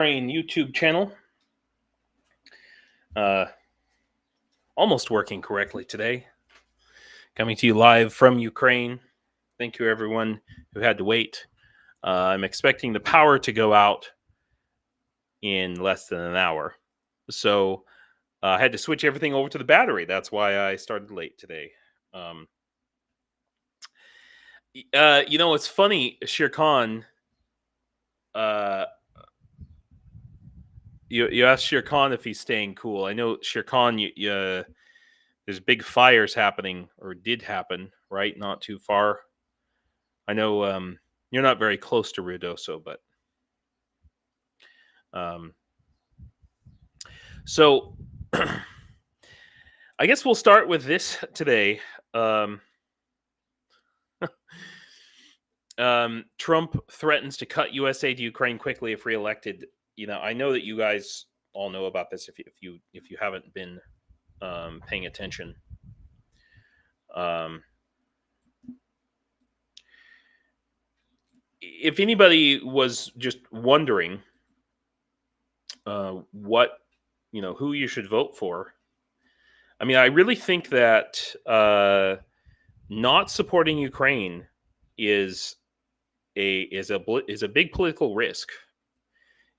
Ukraine YouTube channel. Almost working correctly today. Coming to you live from Ukraine. Thank you, everyone who had to wait. I'm expecting the power to go out in less than an hour. So I had to switch everything over to the battery. That's why I started late today. It's funny, Shere Khan. You asked Shere Khan if he's staying cool. I know Shere Khan, there's big fires happening, or did happen, right? Not too far. I know you're not very close to Ruidoso, but so I guess we'll start with this today. Trump threatens to cut U.S. aid to Ukraine quickly if reelected. I know that you guys all know about this if you haven't been paying attention. If anybody was just wondering what, who you should vote for, I mean, I really think that not supporting Ukraine is a big political risk.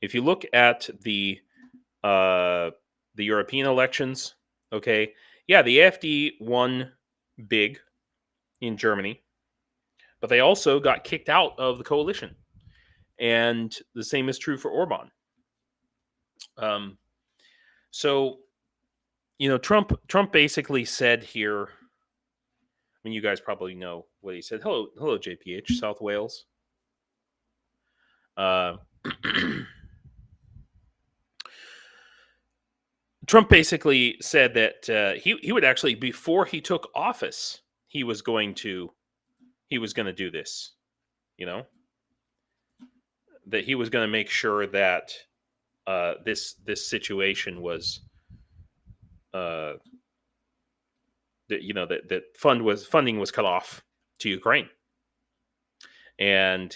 If you look at the European elections, okay, yeah, the AfD won big in Germany, but they also got kicked out of the coalition, and the same is true for Orban. So, Trump basically said here. I mean, you guys probably know what he said. Hello, JPH, South Wales. Trump basically said that he would actually, before he took office, he was going to do this. That he was going to make sure that this situation was that funding was cut off to Ukraine. And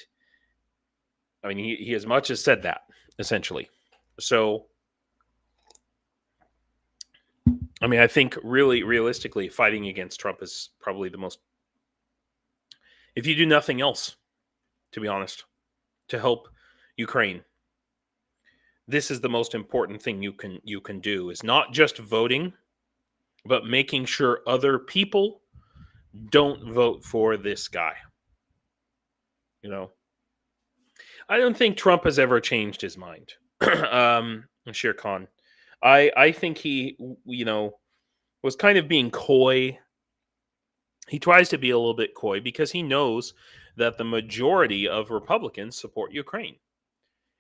I mean, he as much as said that, essentially. So, I mean, I think really realistically, fighting against Trump is probably the most, if you do nothing else, to be honest, to help Ukraine, this is the most important thing you can do, is not just voting, but making sure other people don't vote for this guy. I don't think Trump has ever changed his mind. Shere Khan, I think he, was kind of being coy. He tries to be a little bit coy because he knows that the majority of Republicans support Ukraine.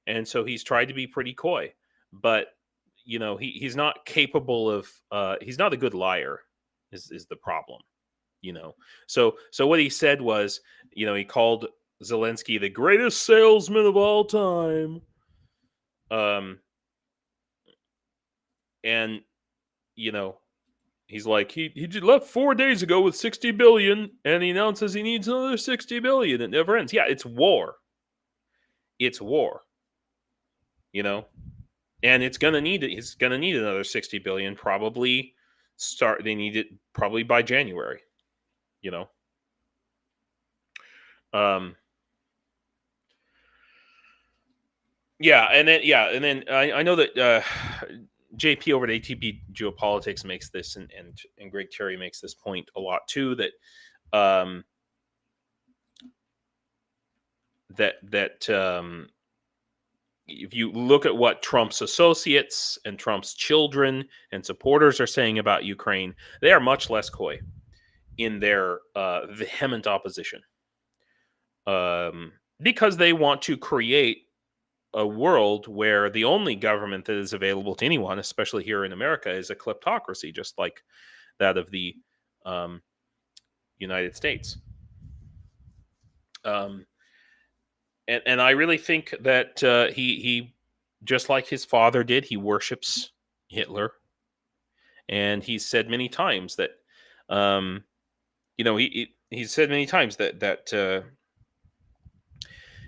And so he's tried to be pretty coy. But, he's not capable of, he's not a good liar is the problem, So what he said was, he called Zelensky the greatest salesman of all time. And, he's like, he left 4 days ago with 60 billion, and he announces he needs another 60 billion. It never ends. Yeah, it's war. It's war. And he's gonna need another 60 billion. Probably they need it probably by January. Yeah, and then I know that JP over at ATP Geopolitics makes this, and Greg Terry makes this point a lot too, that if you look at what Trump's associates and Trump's children and supporters are saying about Ukraine, they are much less coy in their vehement opposition, because they want to create a world where the only government that is available to anyone, especially here in America, is a kleptocracy, just like that of the United States. And I really think that he, just like his father did, he worships Hitler, and he said many times that, he said many times that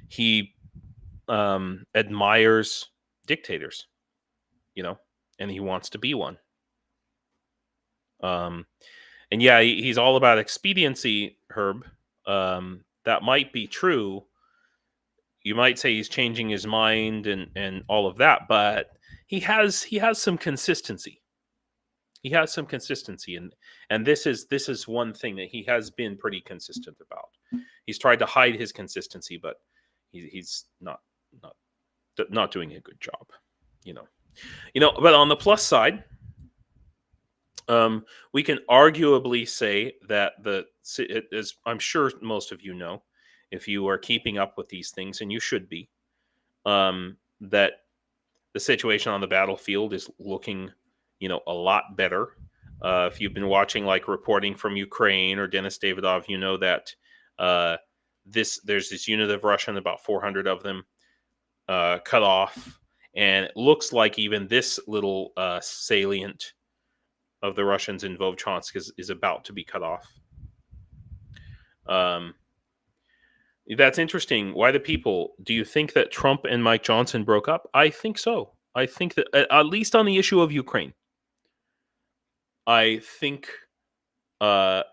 he admires dictators, and he wants to be one. And yeah, he's all about expediency, Herb. That might be true. You might say he's changing his mind and all of that, but he has some consistency. He has some consistency, and this is one thing that he has been pretty consistent about. He's tried to hide his consistency, but he's not doing a good job. But on the plus side, we can arguably say that as I'm sure most of you know, if you are keeping up with these things, and you should be, that the situation on the battlefield is looking, a lot better. If you've been watching reporting from Ukraine or Denis Davydov, you know that there's this unit of Russian, about 400 of them, cut off, and it looks like even this little salient of the Russians in Vovchansk is about to be cut off. That's interesting. Why the people? Do you think that Trump and Mike Johnson broke up? I think so. I think that at least on the issue of Ukraine, I think that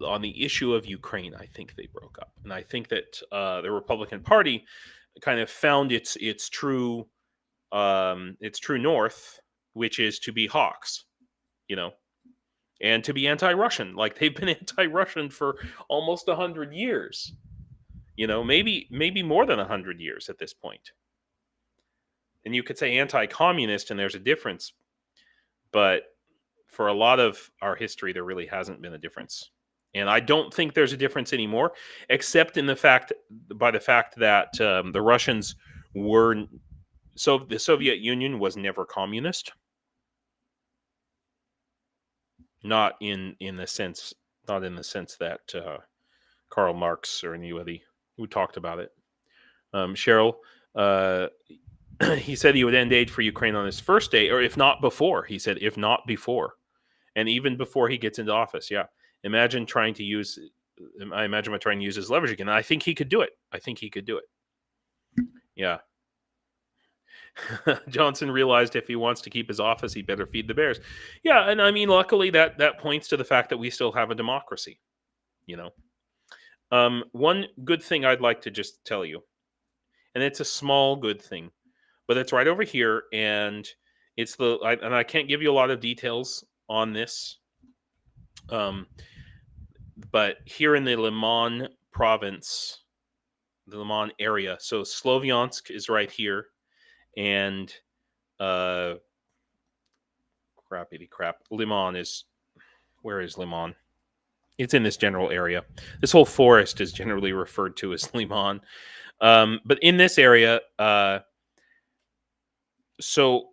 on the issue of Ukraine, I think they broke up, and I think that the Republican Party kind of found its true north, which is to be hawks, and to be anti-Russian. Like, they've been anti-Russian for almost 100 years, maybe more than 100 years at this point. And you could say anti-communist, and there's a difference, but for a lot of our history, there really hasn't been a difference. And I don't think there's a difference anymore, except in the fact that the Russians were. So the Soviet Union was never communist. Not in the sense that Karl Marx or anybody who talked about it. Cheryl, he said he would end aid for Ukraine on his first day, or if not before. He said if not before, and even before he gets into office. Yeah, I imagine trying to use his leverage again. And I think he could do it. Yeah. Johnson realized if he wants to keep his office, he better feed the bears. Yeah, and I mean, luckily that points to the fact that we still have a democracy. One good thing I'd like to just tell you, and it's a small good thing, but it's right over here, and it's and I can't give you a lot of details on this, but here in the Liman province, the Liman area, so Slovyansk is right here. And Liman is, where is Liman? It's in this general area. This whole forest is generally referred to as Liman. But in this area, so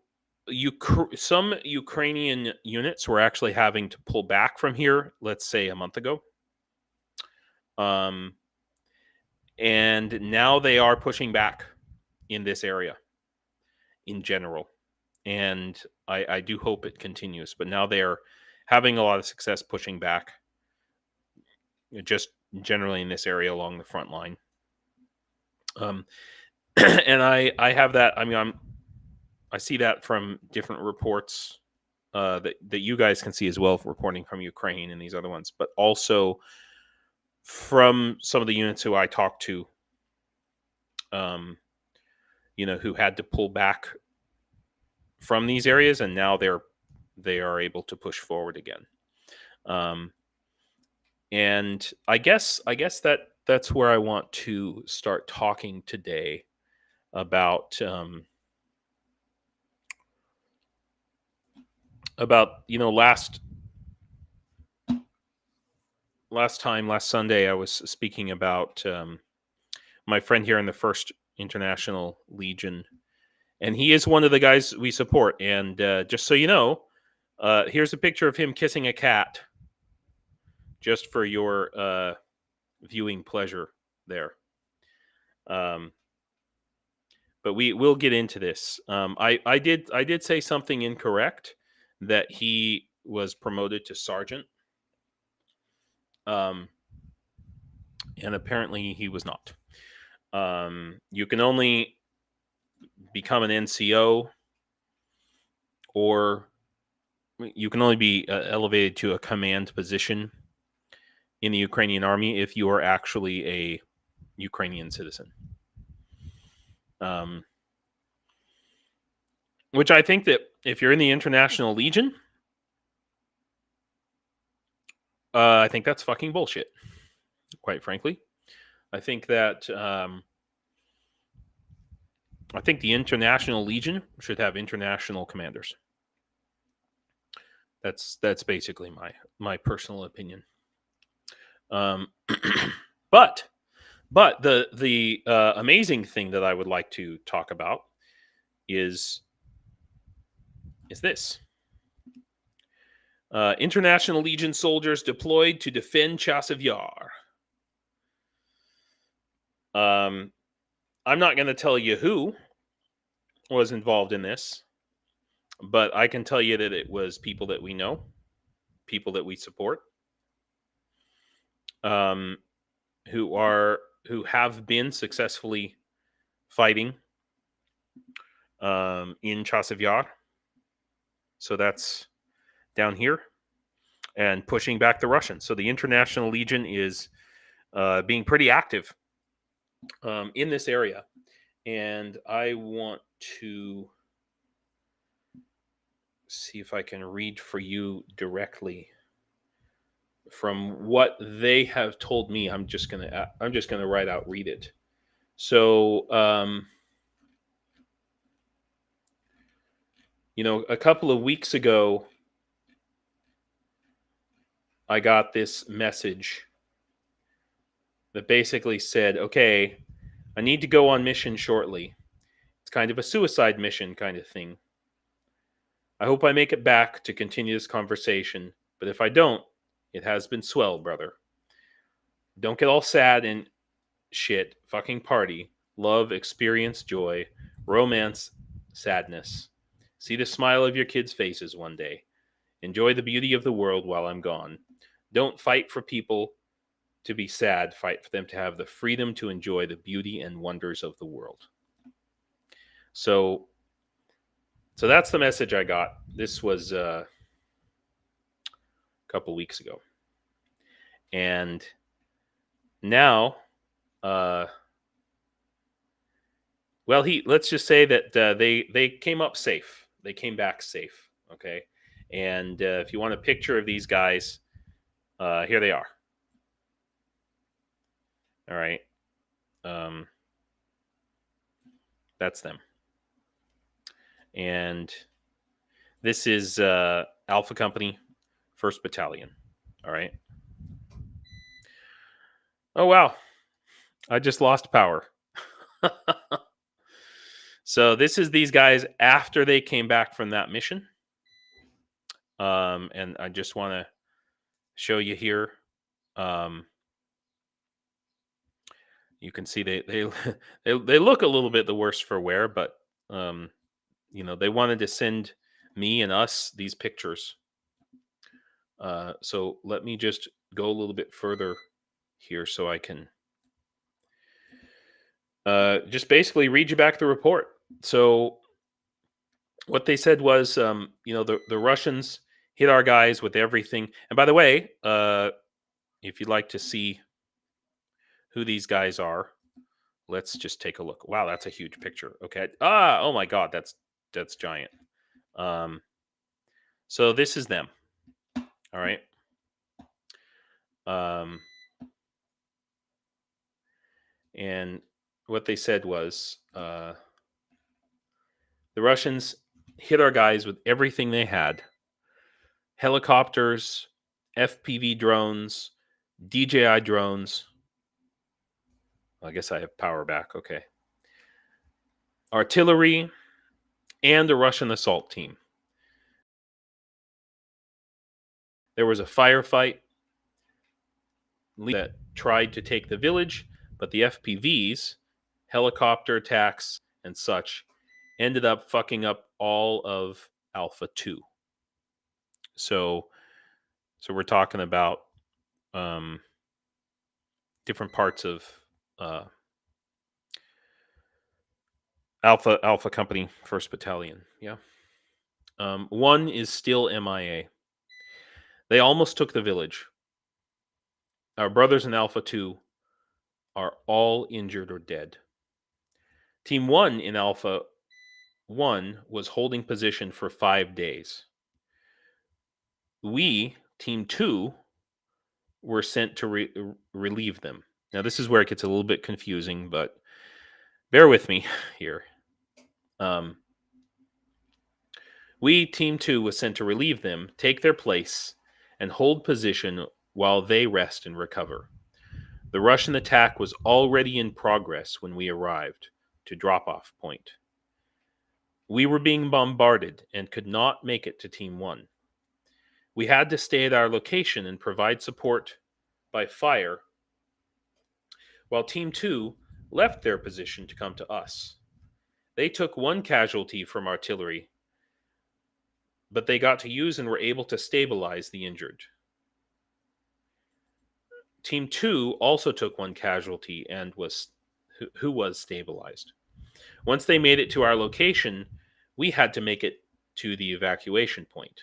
some Ukrainian units were actually having to pull back from here, let's say a month ago. And now they are pushing back in this area in general. And I do hope it continues. But now they're having a lot of success pushing back, just generally in this area along the front line. And I have that. I mean, I see that from different reports that you guys can see as well, reporting from Ukraine and these other ones, but also from some of the units who I talked to, who had to pull back from these areas, and now they are able to push forward again. And I guess that's where I want to start talking today about last Sunday I was speaking about my friend here in the 1st International Legion, and he is one of the guys we support. And just so you know, here's a picture of him kissing a cat, just for your viewing pleasure there. But we will get into this. I did say something incorrect, that he was promoted to sergeant. And apparently he was not. You can only become an NCO, or you can only be elevated to a command position in the Ukrainian army if you are actually a Ukrainian citizen. Which I think that if you're in the International Legion, I think that's fucking bullshit, quite frankly. I think that I think the International Legion should have international commanders. That's basically my personal opinion. But the amazing thing that I would like to talk about is this. International Legion soldiers deployed to defend Chasiv Yar. I'm not going to tell you who was involved in this, but I can tell you that it was people that we know, people that we support, who have been successfully fighting in Chasiv Yar. So that's down here, and pushing back the Russians. So the International Legion is being pretty active in this area. And I want to see if I can read for you directly from what they have told me. I'm just gonna read it. So a couple of weeks ago, I got this message that basically said, okay, I need to go on mission shortly. It's kind of a suicide mission kind of thing. I hope I make it back to continue this conversation, but if I don't, it has been swell, brother. Don't get all sad and shit. Fucking party. Love, experience, joy, romance, sadness. See the smile of your kids' faces one day. Enjoy the beauty of the world while I'm gone. Don't fight for people to be sad. Fight for them to have the freedom to enjoy the beauty and wonders of the world. So that's the message I got. This was a couple weeks ago. And now, let's just say that they came up safe. They came back safe, okay? And if you want a picture of these guys, here they are. All right. That's them. And this is Alpha Company, 1st Battalion. All right. Oh, wow. I just lost power. So this is these guys after they came back from that mission. And I just want to show you here. You can see they look a little bit the worse for wear, but they wanted to send me and us these pictures. So let me just go a little bit further here so I can just basically read you back the report. So what they said was, the Russians hit our guys with everything. And by the way, if you'd like to see who these guys are, let's just take a look. Wow, that's a huge picture. Okay. Oh my God, that's giant. So this is them. All right. And what they said was, the Russians hit our guys with everything they had: helicopters, FPV drones, DJI drones. I guess I have power back. Okay. Artillery, and a Russian assault team. There was a firefight that tried to take the village, but the FPVs, helicopter attacks, and such ended up fucking up all of Alpha 2. So we're talking about different parts of Alpha Company, 1st Battalion. Yeah. 1 is still MIA. They almost took the village. Our brothers in Alpha 2 are all injured or dead. Team 1 in Alpha 1 was holding position for 5 days. We, Team 2, were sent to relieve them. Now, this is where it gets a little bit confusing, but bear with me here. We, Team 2, was sent to relieve them, take their place, and hold position while they rest and recover. The Russian attack was already in progress when we arrived to drop-off point. We were being bombarded and could not make it to Team 1. We had to stay at our location and provide support by fire, while Team 2 left their position to come to us. They took 1 casualty from artillery, but they got to use and were able to stabilize the injured. Team 2 also took 1 casualty and who was stabilized. Once they made it to our location, we had to make it to the evacuation point.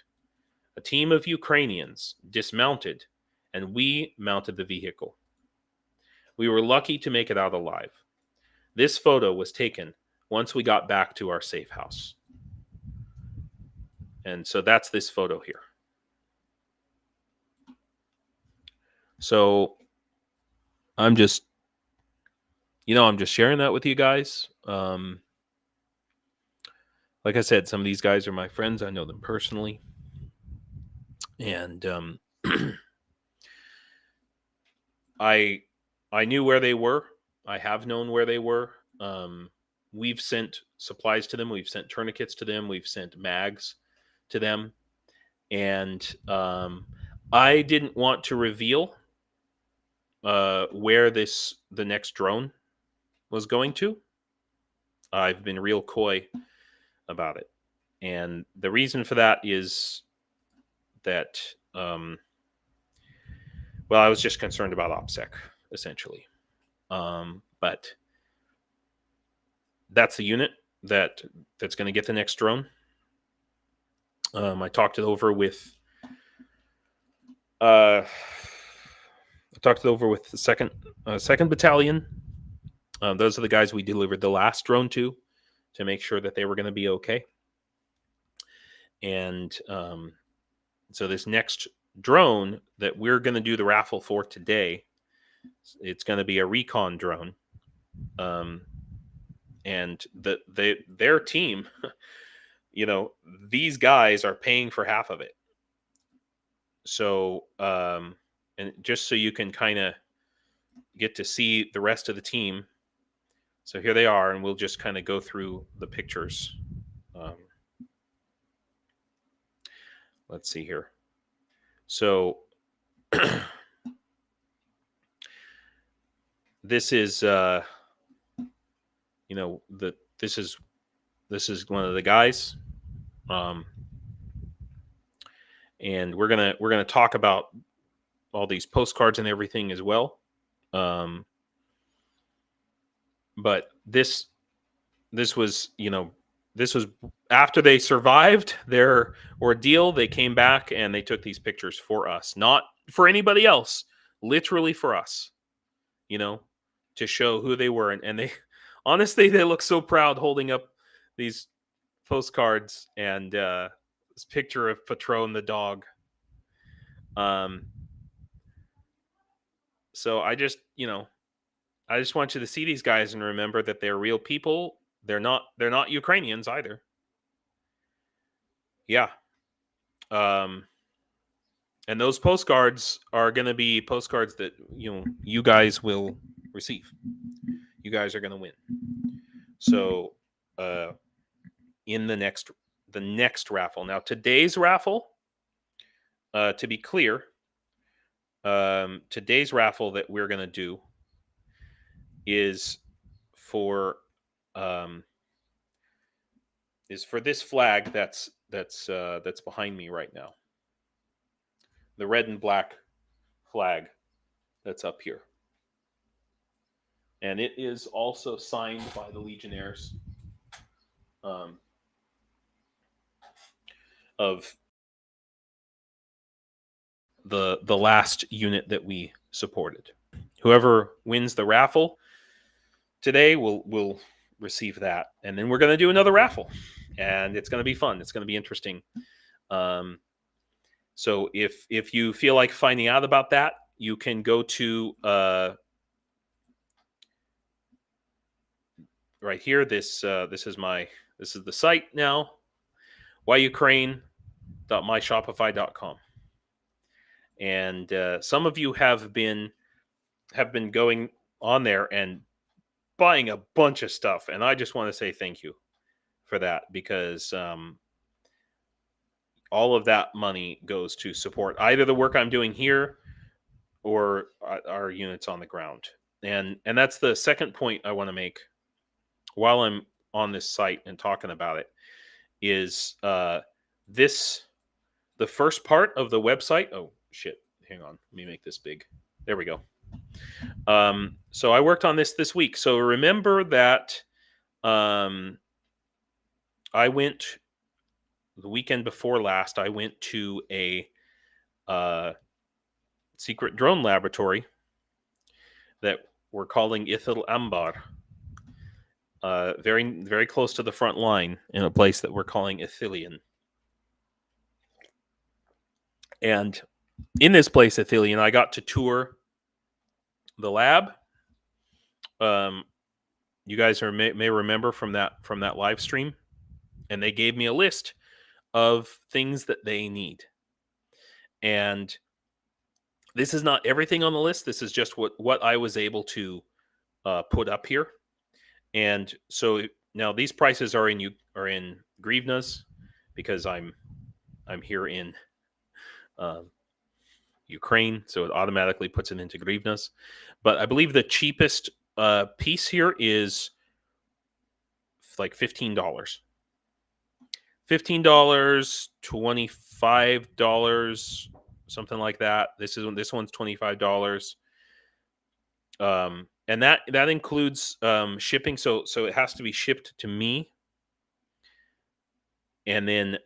A team of Ukrainians dismounted, and we mounted the vehicle. We were lucky to make it out alive. This photo was taken once we got back to our safe house. And so that's this photo here. So I'm just sharing that with you guys. Like I said, some of these guys are my friends. I know them personally. And I knew where they were. I have known where they were. We've sent supplies to them. We've sent tourniquets to them. We've sent mags to them. And I didn't want to reveal where the next drone was going to. I've been real coy about it. And the reason for that is that, I was just concerned about OPSEC, essentially. But that's the unit that's going to get the next drone. I talked it over with the second battalion. Those are the guys we delivered the last drone to make sure that they were going to be okay. And so this next drone that we're going to do the raffle for today, it's going to be a recon drone. And their team, these guys are paying for half of it. So, and just so you can kind of get to see the rest of the team. So here they are, and we'll just kind of go through the pictures. Let's see here. So this is this is one of the guys, and we're gonna talk about all these postcards and everything as well. But this was after they survived their ordeal. They came back and they took these pictures for us, not for anybody else, literally for us, to show who they were. And they, honestly, they look so proud holding up these postcards and this picture of Patron the dog. So I just want you to see these guys and remember that they're real people. They're not Ukrainians either. Yeah. And those postcards are going to be postcards that, you guys will receive. You guys are going to win. So, in the next raffle. Now, today's raffle, to be clear, today's raffle that we're going to do is for this flag that's behind me right now. The red and black flag that's up here. And it is also signed by the Legionnaires. of the last unit that we supported. Whoever wins the raffle today will receive that, and then we're going to do another raffle, and it's going to be fun. It's going to be interesting. So if you feel like finding out about that, you can go to right here. This is the site now. whyukraine.myshopify.com, and some of you have been going on there and buying a bunch of stuff, and I just want to say thank you for that, because all of that money goes to support either the work I'm doing here or our units on the ground. And that's the second point I want to make while I'm on this site and talking about it, is the first part of the website. Oh shit, hang on, let me make this big. There we go. So I worked on this week. So remember that I went the weekend before last. I went to a secret drone laboratory that we're calling Eth Ambar, very very close to the front line, in a place that we're calling Ethilian. And in this place, Ethilian, I got to tour the lab. You guys may remember from that live stream, and they gave me a list of things that they need. And this is not everything on the list. This is just what I was able to put up here. And so now these prices are in hryvnias, because I'm here in Ukraine, so it automatically puts it into hryvnias. But I believe the cheapest piece here is like $15. $15, $25, something like that. This one's $25. And that includes shipping. So it has to be shipped to me. And then,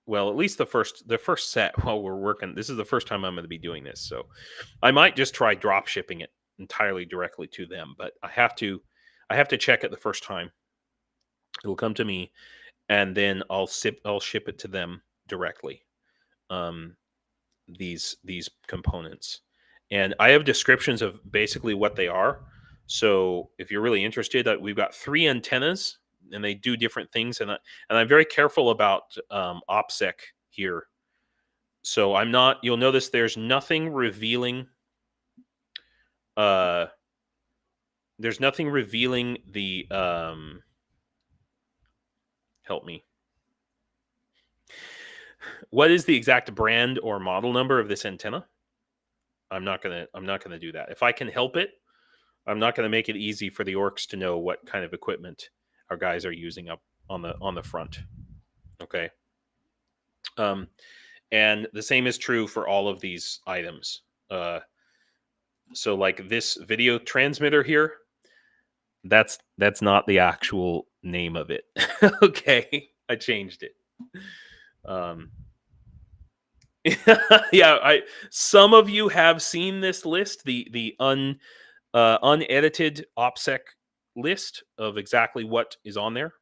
well, at least the first set while we're working. This is the first time I'm going to be doing this, so I might just try drop shipping it entirely directly to them. But I have to check it the first time. It'll come to me, and then I'll ship it to them directly. These components, and I have descriptions of basically what they are. So if you're really interested, we've got 3 antennas, and they do different things, and I'm very careful about OPSEC here. So I'm not. You'll notice there's nothing revealing. There's nothing revealing the. Help me. What is the exact brand or model number of this antenna? I'm not gonna do that. If I can help it, I'm not gonna make it easy for the orcs to know what kind of equipment our guys are using up on the front. Okay. And the same is true for all of these items. So like this video transmitter here, that's not the actual name of it. Okay, I changed it. Yeah, some of you have seen this list, the unedited OPSEC list of exactly what is on there.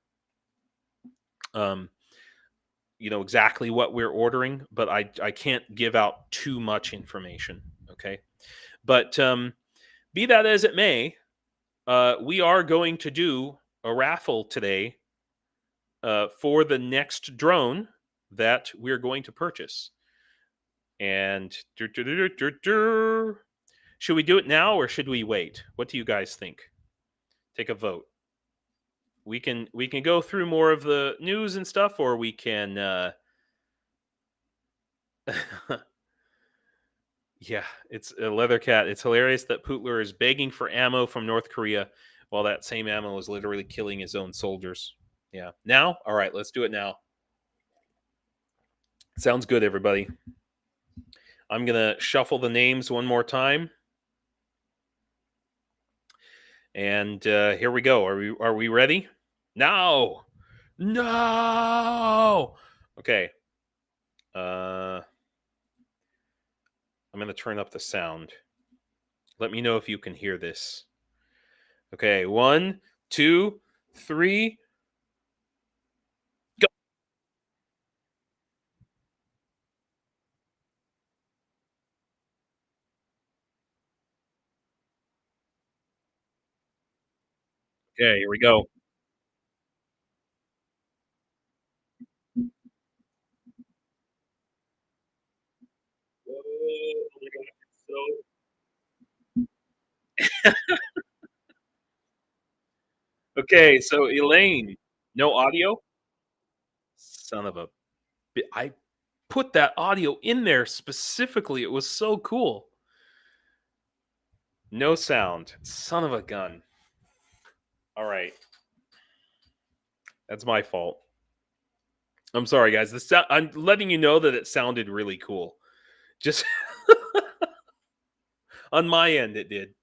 You know exactly what we're ordering, but I can't give out too much information. Okay, but be that as it may, we are going to do a raffle today for the next drone that we're going to purchase. And should we do it now or should we wait? What do you guys think? Take a vote. We can go through more of the news and stuff, or we can yeah, it's a leather cat. It's hilarious that Pyotr is begging for ammo from North Korea while that same ammo is literally killing his own soldiers. Yeah. Now? All right, let's do it now. Sounds good, everybody. I'm going to shuffle the names one more time. And here we go. Are we ready? No. No. Okay. I'm going to turn up the sound. Let me know if you can hear this. Okay, 1, 2, 3. Go. Okay, here we go. Oh my god, okay, so Elaine, no audio? Son of a I put that audio in there specifically. It was so cool. No sound. Son of a gun. All right. That's my fault. I'm sorry, guys. I'm letting you know that it sounded really cool. Just on my end, it did.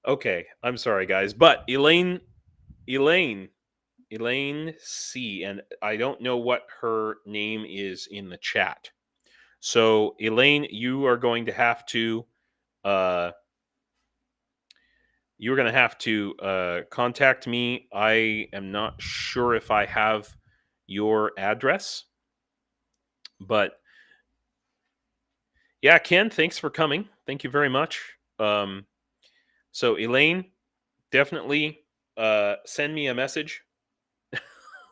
Okay, I'm sorry, guys. But Elaine C, and I don't know what her name is in the chat. So, Elaine, you are going to have to contact me. I am not sure if I have your address, but yeah, Ken, thanks for coming. Thank you very much. So Elaine, definitely send me a message.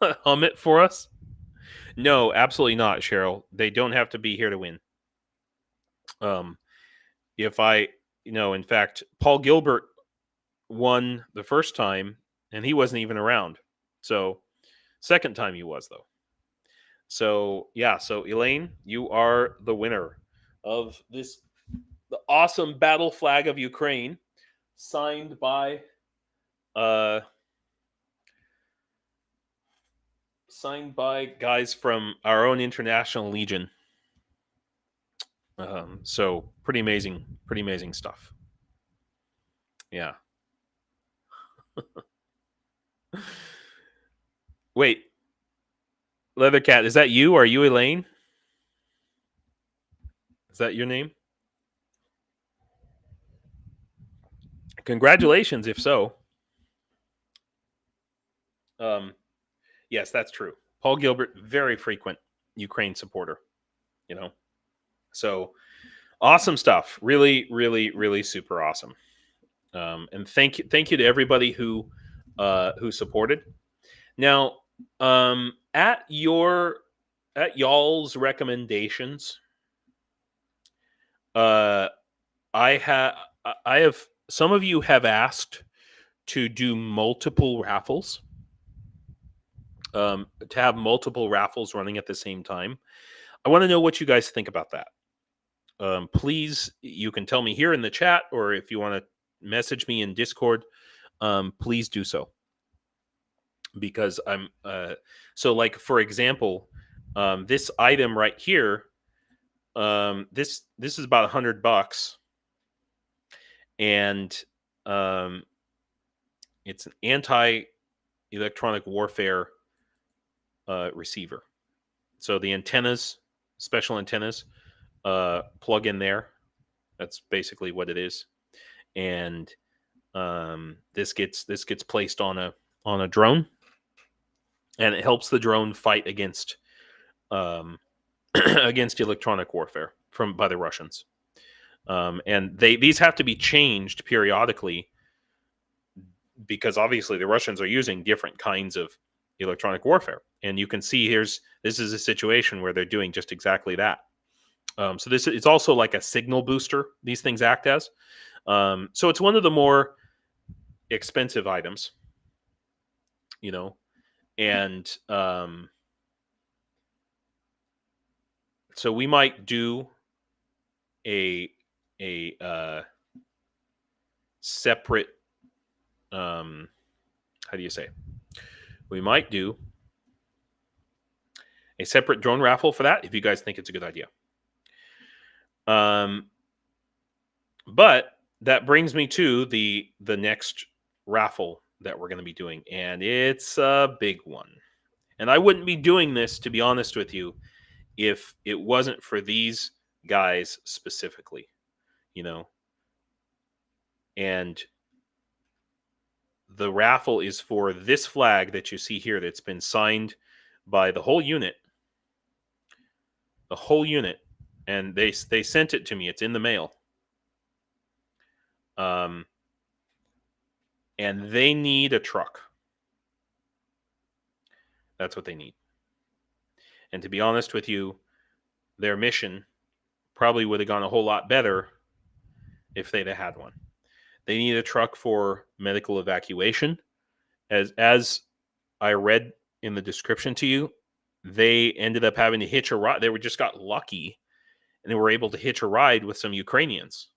Hum it for us. No, absolutely not, Cheryl. They don't have to be here to win. If I, in fact, Paul Gilbert won the first time, and he wasn't even around. So, second time he was though. So yeah, so Elaine, you are the winner of the awesome battle flag of Ukraine, signed by guys from our own International Legion. So pretty amazing stuff. Yeah. Wait, Leathercat, is that you? Are you Elaine? Is that your name? Congratulations, if so. Yes, that's true. Paul Gilbert, very frequent Ukraine supporter. So awesome stuff. Really super awesome. And thank you to everybody who supported. Now, at y'all's recommendations, I have some of you have asked to do multiple raffles, to have multiple raffles running at the same time. I want to know what you guys think about that. Please, you can tell me here in the chat, or if you want to message me in Discord, please do so. Because I'm so, like, for example, this item right here, this is about $100, and it's an anti-electronic warfare receiver. So the antennas, special antennas, plug in there. That's basically what it is, and this gets placed on a drone, and it helps the drone fight against against electronic warfare by the Russians. And these have to be changed periodically, because obviously the Russians are using different kinds of electronic warfare. And you can see this is a situation where they're doing just exactly that. So it's also like a signal booster, these things act as. So it's one of the more expensive items, and so we might do a separate, how do you say? We might do a separate drone raffle for that if you guys think it's a good idea. But that brings me to the next raffle that we're going to be doing, and it's a big one. And I wouldn't be doing this, to be honest with you, if it wasn't for these guys specifically, you know. And the raffle is for this flag that you see here that's been signed by the whole unit. The whole unit. And they sent it to me. It's in the mail. And they need a truck. That's what they need. And to be honest with you, their mission probably would have gone a whole lot better if they'd have had one. They need a truck for medical evacuation. As I read in the description to you, they ended up having to hitch a ride. They just got lucky, and they were able to hitch a ride with some Ukrainians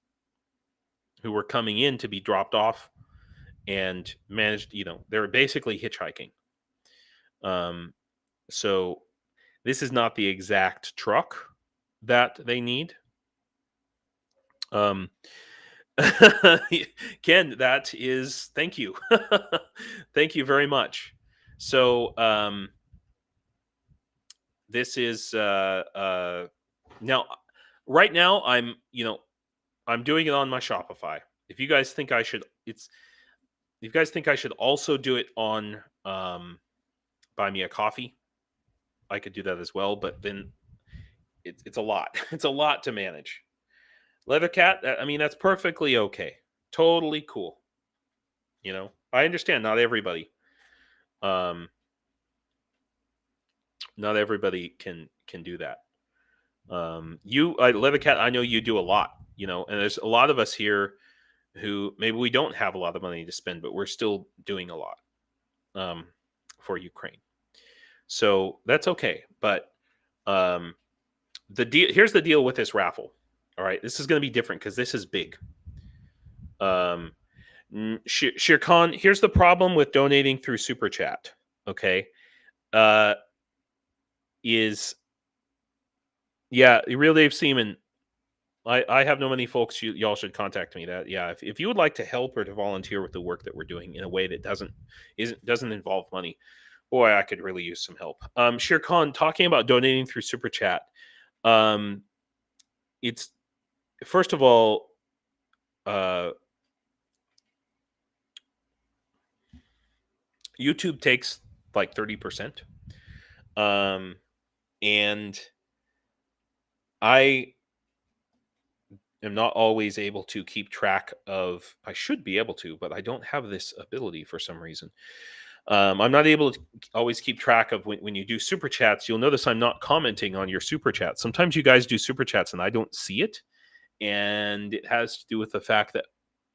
who were coming in to be dropped off and managed, they were basically hitchhiking. So this is not the exact truck that they need. Ken, that is, thank you. Thank you very much. So this is now, right now I'm doing it on my Shopify. If you guys think I should, also do it on Buy Me a Coffee, I could do that as well, but then it's a lot. It's a lot to manage. Leathercat, I mean, that's perfectly okay. Totally cool. I understand not everybody can do that. Leathercat, I know you do a lot, and there's a lot of us here who maybe we don't have a lot of money to spend, but we're still doing a lot for Ukraine. So that's okay. But here's the deal with this raffle. All right, this is going to be different because this is big. Shirkan, here's the problem with donating through Super Chat. Okay, Real Dave Seaman. I have no money, folks. Y'all should contact me. If you would like to help or to volunteer with the work that we're doing in a way that doesn't involve money, boy, I could really use some help. Shirkan, talking about donating through Super Chat. It's first of all, YouTube takes like 30%. And I am not always able to keep track of, I should be able to, but I don't have this ability for some reason. I'm not able to always keep track of when you do Super Chats. You'll notice I'm not commenting on your Super Chats. Sometimes you guys do Super Chats and I don't see it. And it has to do with the fact that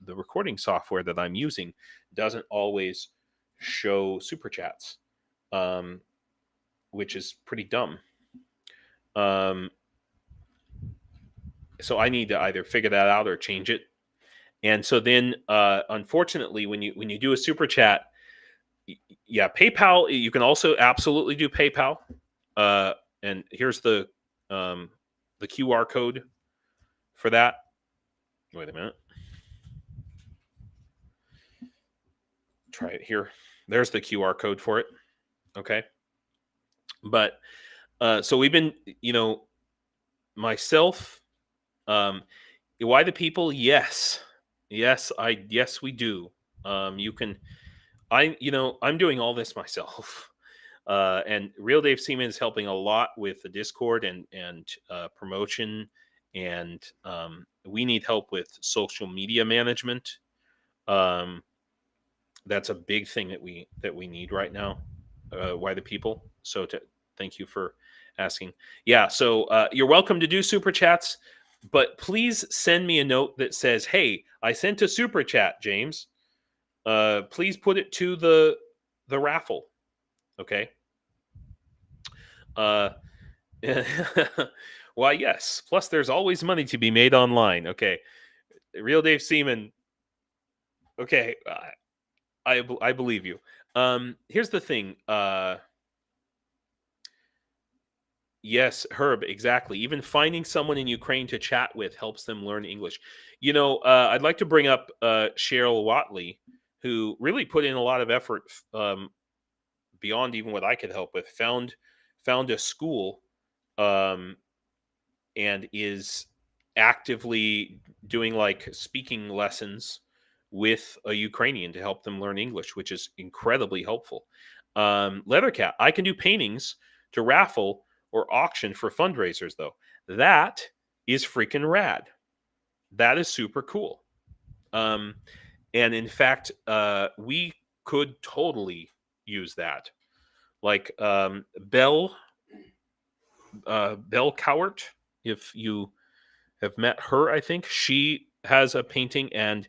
the recording software that I'm using doesn't always show Super Chats, which is pretty dumb. So I need to either figure that out or change it. And so then, unfortunately, when you do a Super Chat, PayPal, you can also absolutely do PayPal. And here's the QR code for that. Wait a minute. Try it here. There's the QR code for it. Okay. But so we've been, myself, why the people? Yes, we do. You can, I'm doing all this myself. And Real Dave Seaman is helping a lot with the Discord and promotion, and we need help with social media management. That's a big thing that we need right now. Why the people? So thank you for asking. Yeah, so you're welcome to do Super Chats, but please send me a note that says, "Hey, I sent a Super Chat, James. Please put it to the raffle." Okay. Why, yes. Plus, there's always money to be made online. Okay. Real Dave Seaman. Okay. I believe you. Here's the thing. Yes, Herb, exactly. Even finding someone in Ukraine to chat with helps them learn English. I'd like to bring up Cheryl Watley, who really put in a lot of effort, beyond even what I could help with, found a school, um, and is actively doing like speaking lessons with a Ukrainian to help them learn English, which is incredibly helpful. Leathercat, I can do paintings to raffle or auction for fundraisers, though. That is freaking rad. That is super cool. And in fact, we could totally use that. Like Belle Cowart, if you have met her, I think she has a painting, and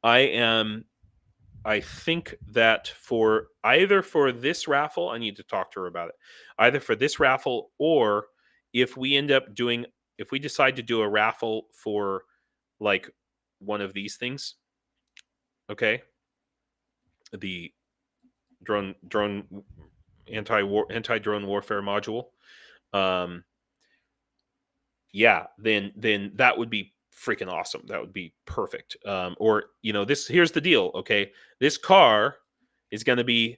I think that for either for this raffle, I need to talk to her about it. Either for this raffle, or if we end up doing, if we decide to do a raffle for like one of these things, okay, the drone anti drone warfare module, um, yeah, then that would be freaking awesome. That would be perfect. Or this, here's the deal. Okay, this car is going to be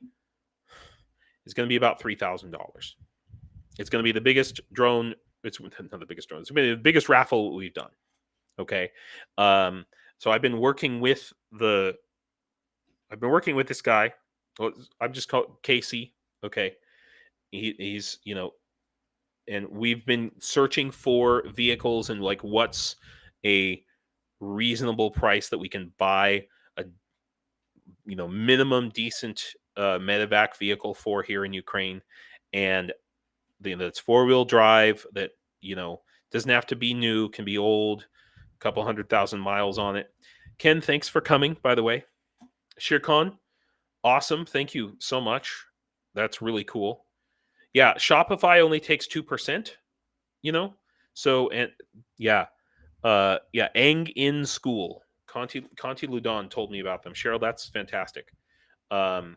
about $3,000. It's going to be the biggest drone. It's not the biggest drone. It's going to be the biggest raffle we've done. Okay, so I've been working with this guy. Well, I'm just called Casey. Okay, he's and we've been searching for vehicles and like what's a reasonable price that we can buy a minimum decent medevac vehicle for here in Ukraine, and that's 4-wheel drive, that doesn't have to be new, can be old, a couple 100,000 miles on it. Ken, thanks for coming, by the way. Shirkon, awesome, thank you so much. That's really cool. Yeah, Shopify only takes 2%, so, and yeah, Ang in School, Canti Ludan told me about them. Cheryl, that's fantastic. Yeah,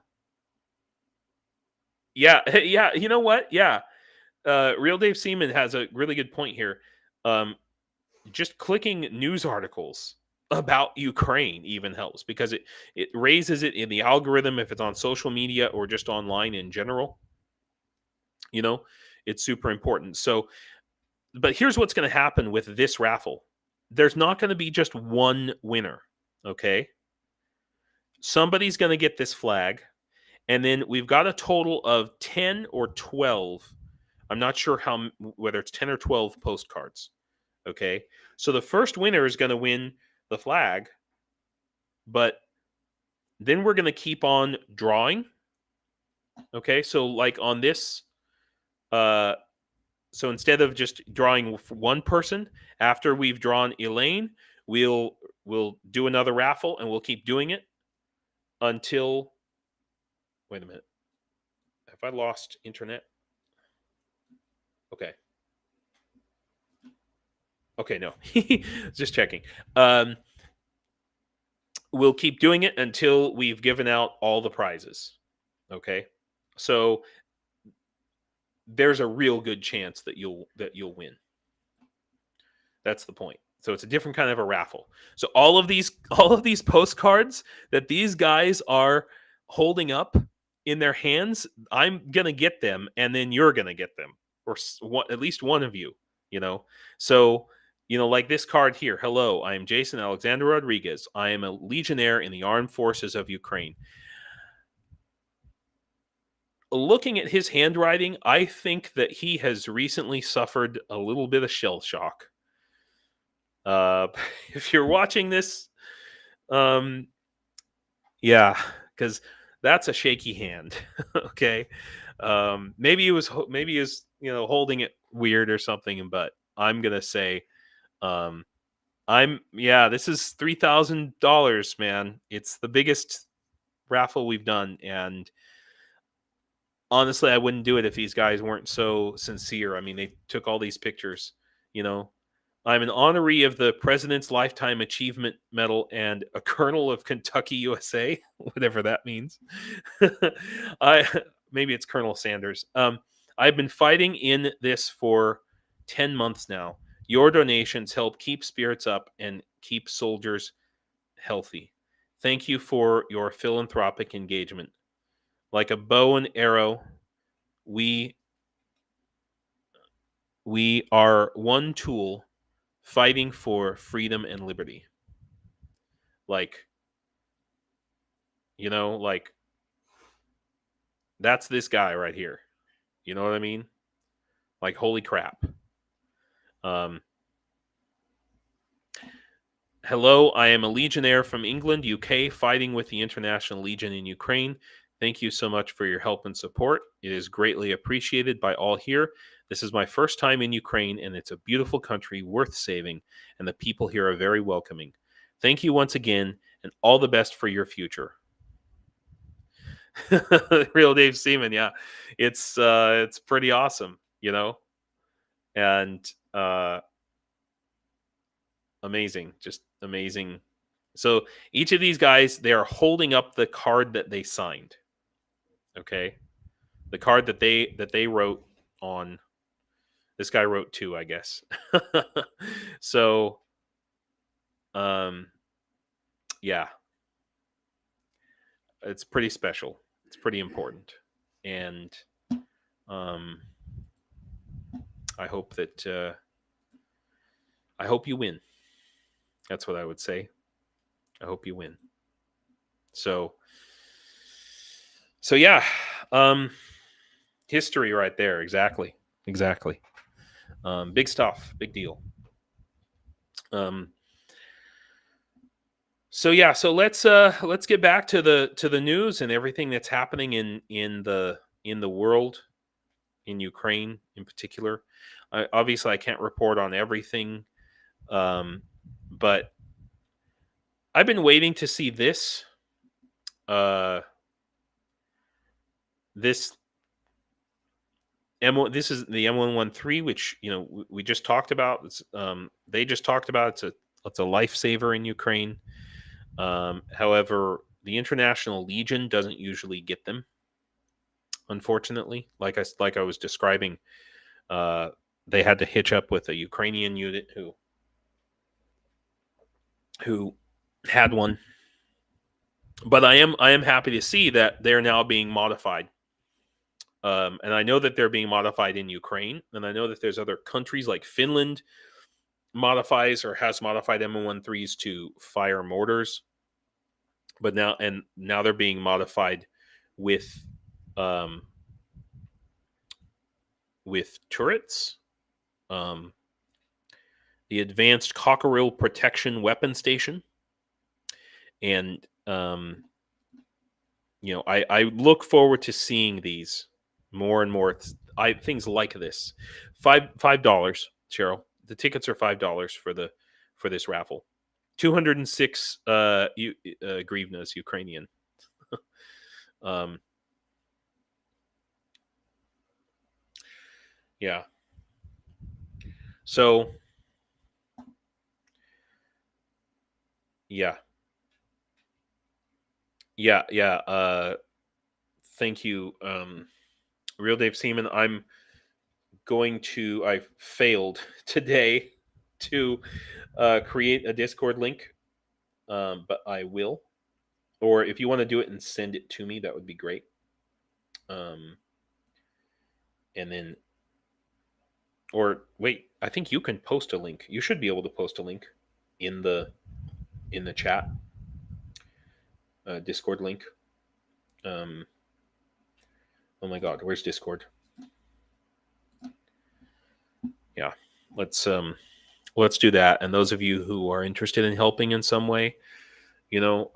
yeah, you know what? Yeah, Real Dave Seaman has a really good point here. Just clicking news articles about Ukraine even helps, because it raises it in the algorithm if it's on social media or just online in general. It's super important. So, but here's what's going to happen with this raffle. There's not going to be just one winner, okay? Somebody's going to get this flag, and then we've got a total of 10 or 12. I'm not sure whether it's 10 or 12 postcards, okay? So the first winner is going to win the flag, but then we're going to keep on drawing, okay? So like on this, so instead of just drawing one person, after we've drawn Elaine, we'll do another raffle, and we'll keep doing it until. Wait a minute. Have I lost internet? Okay. Okay, no. Just checking. We'll keep doing it until we've given out all the prizes. Okay? So there's a real good chance that you'll win. That's the point. So it's a different kind of a raffle. So all of these postcards that these guys are holding up in their hands, I'm going to get them, and then you're going to get them, or at least one of you, So, like this card here. Hello, I am Jason Alexander Rodriguez. I am a legionnaire in the armed forces of Ukraine. Looking at his handwriting, I think that he has recently suffered a little bit of shell shock. If you're watching this, yeah, because that's a shaky hand. Okay, maybe he was holding it weird or something, but I'm gonna say, this is $3,000, man. It's the biggest raffle we've done, and honestly, I wouldn't do it if these guys weren't so sincere. I mean, they took all these pictures, I'm an honoree of the President's Lifetime Achievement Medal and a Colonel of Kentucky, USA, whatever that means. Maybe it's Colonel Sanders. I've been fighting in this for 10 months now. Your donations help keep spirits up and keep soldiers healthy. Thank you for your philanthropic engagement. Like a bow and arrow, we are one tool fighting for freedom and liberty. Like, like that's this guy right here. You know what I mean? Like, holy crap. Hello, I am a legionnaire from England, UK, fighting with the International Legion in Ukraine. Thank you so much for your help and support. It is greatly appreciated by all here. This is my first time in Ukraine, and it's a beautiful country worth saving, and the people here are very welcoming. Thank you once again, and all the best for your future. Real Dave Seaman, yeah. It's pretty awesome, and amazing, just amazing. So each of these guys, they are holding up the card that they signed. Okay, the card that they wrote on. This guy wrote 2, I guess. So, yeah, it's pretty special. It's pretty important, and I hope that I hope you win. That's what I would say. I hope you win. So yeah, history right there. Exactly. Big stuff. Big deal. So yeah, so let's get back to the news and everything that's happening in the world, in Ukraine in particular. Obviously, I can't report on everything, but I've been waiting to see this. This this is the M113, which we just talked about. They just talked about. It's a lifesaver in Ukraine. However, the International Legion doesn't usually get them. Unfortunately, like I was describing, they had to hitch up with a Ukrainian unit who had one. But I am happy to see that they're now being modified. And I know that they're being modified in Ukraine, and I know that there's other countries like Finland modifies or has modified M113s to fire mortars. But now they're being modified with turrets. The Advanced Cockerill Protection Weapon Station. And I look forward to seeing these more and more. Things like this. $5, Cheryl. The tickets are $5 for this raffle. 206 hryvnias Ukrainian. Yeah. So yeah. Thank you, Real Dave Seaman. I failed today to create a Discord link, but I will. Or if you want to do it and send it to me, that would be great. And then, or wait, I think you can post a link. You should be able to post a link in the chat. Discord link. Oh my God, where's Discord? Yeah, let's do that. And those of you who are interested in helping in some way, God,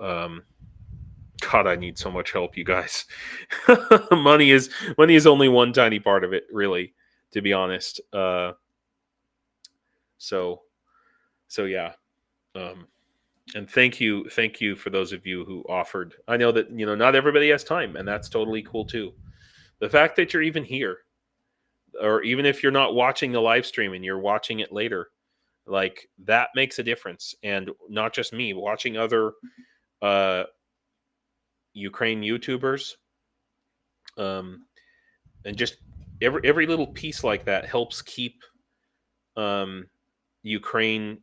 I need so much help, you guys. money is only one tiny part of it, really, to be honest. So yeah. And thank you for those of you who offered. I know that not everybody has time, and that's totally cool too. The fact that you're even here, or even if you're not watching the live stream and you're watching it later, like, that makes a difference. And not just me, watching other Ukraine YouTubers, and just every little piece like that helps keep Ukraine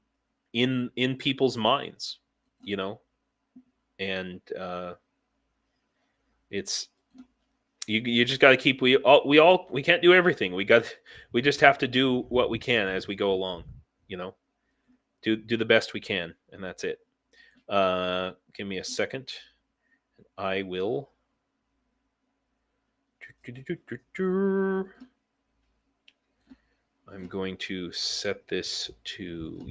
in people's minds, and it's you just got to keep we can't do everything. We just have to do what we can as we go along. You know, do the best we can, and that's it. Give me a second. I will. I'm going to set this to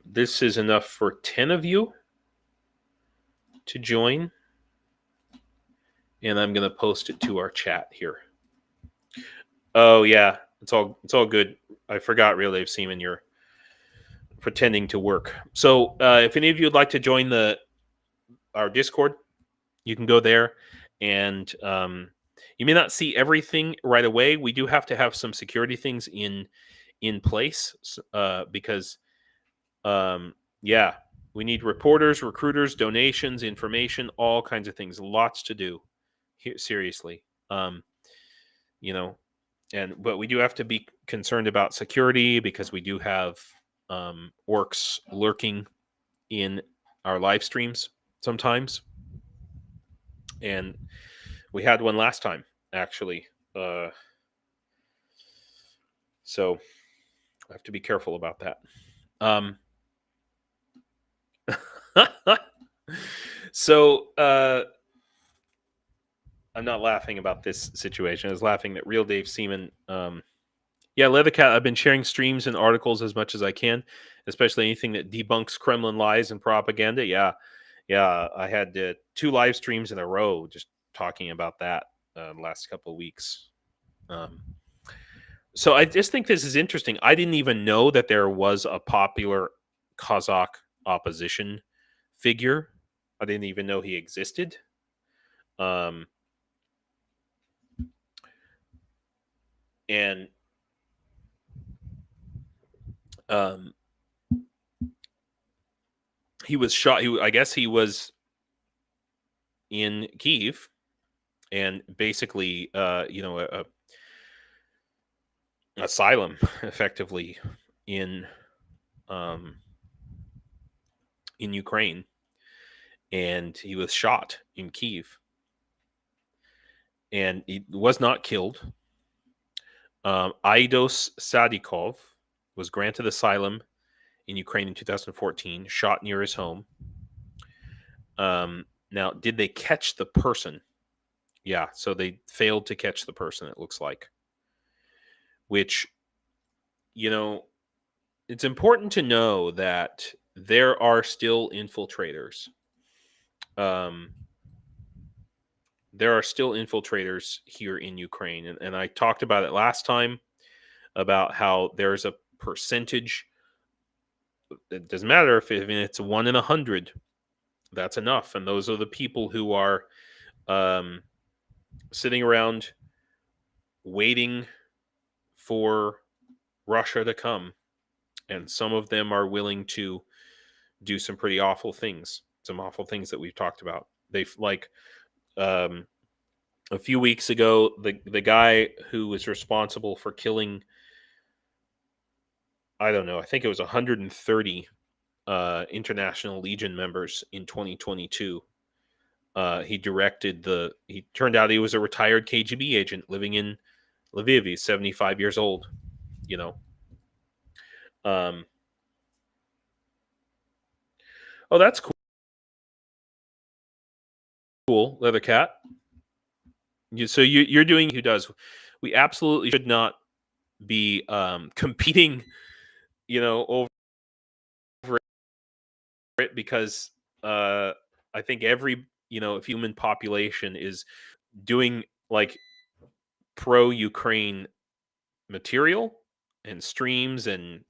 this is enough for 10 of you to join, and I'm going to post it to our chat here. Oh yeah, it's all good. I forgot, Real Dave Seaman, you're pretending to work. So if any of you would like to join our Discord, you can go there, and you may not see everything right away. We do have to have some security things in place because we need reporters, recruiters, donations, information, all kinds of things. Lots to do here, seriously. But we do have to be concerned about security because we do have orcs lurking in our live streams sometimes, and we had one last time actually. So I have to be careful about that. So I'm not laughing about this situation. I was laughing that Real Dave Seaman. Leathercat, I've been sharing streams and articles as much as I can, especially anything that debunks Kremlin lies and propaganda. Yeah, I had 2 live streams in a row just talking about that the last couple of weeks. So I just think this is interesting. I didn't even know that there was a popular Kazakh opposition figure. I didn't even know he existed. And he was shot. I guess he was in Kyiv, and basically, asylum, effectively, in Ukraine, and he was shot in Kyiv, and he was not killed. Aidos Sadikov was granted asylum in Ukraine in 2014, shot near his home. Now, did they catch the person? Yeah, so they failed to catch the person, it looks like. Which, it's important to know that there are still infiltrators. There are still infiltrators here in Ukraine. And I talked about it last time, about how there's a percentage. It doesn't matter if it's 1 in 100. That's enough. And those are the people who are sitting around waiting for Russia to come. And some of them are willing to do some pretty awful things. Some awful things that we've talked about. They've a few weeks ago, the guy who was responsible for killing, I don't know, I think it was 130 International Legion members in 2022. He turned out he was a retired KGB agent living in Lviv. He's 75 years old, Oh, that's cool, Leathercat. So you're doing who does. We absolutely should not be competing, over it, because I think every human population is doing like pro-Ukraine material and streams and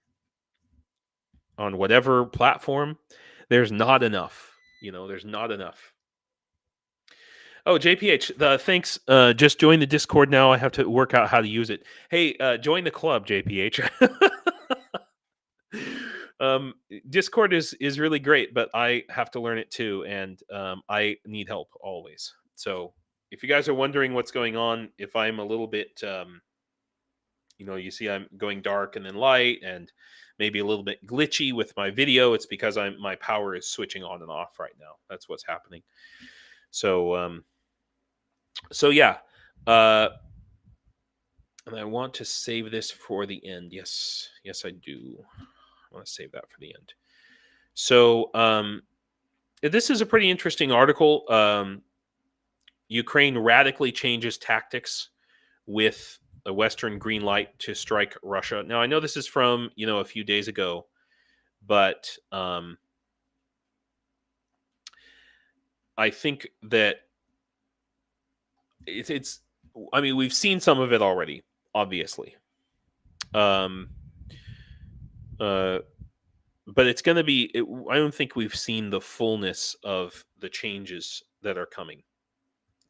on whatever platform. There's not enough. There's not enough. Oh, JPH, thanks. Just join the Discord now. I have to work out how to use it. Hey, join the club, JPH. Discord is really great, but I have to learn it too, and I need help always. So if you guys are wondering what's going on, if I'm a little bit, you see I'm going dark and then light, and maybe a little bit glitchy with my video. It's because my power is switching on and off right now. That's what's happening. So yeah, uh, and I want to save this for the end. Yes, I do. I want to save that for the end. So this is a pretty interesting article. Ukraine radically changes tactics with a Western green light to strike Russia. Now, I know this is from a few days ago, but I think that it's. I mean, we've seen some of it already, obviously. But it's going to be. I don't think we've seen the fullness of the changes that are coming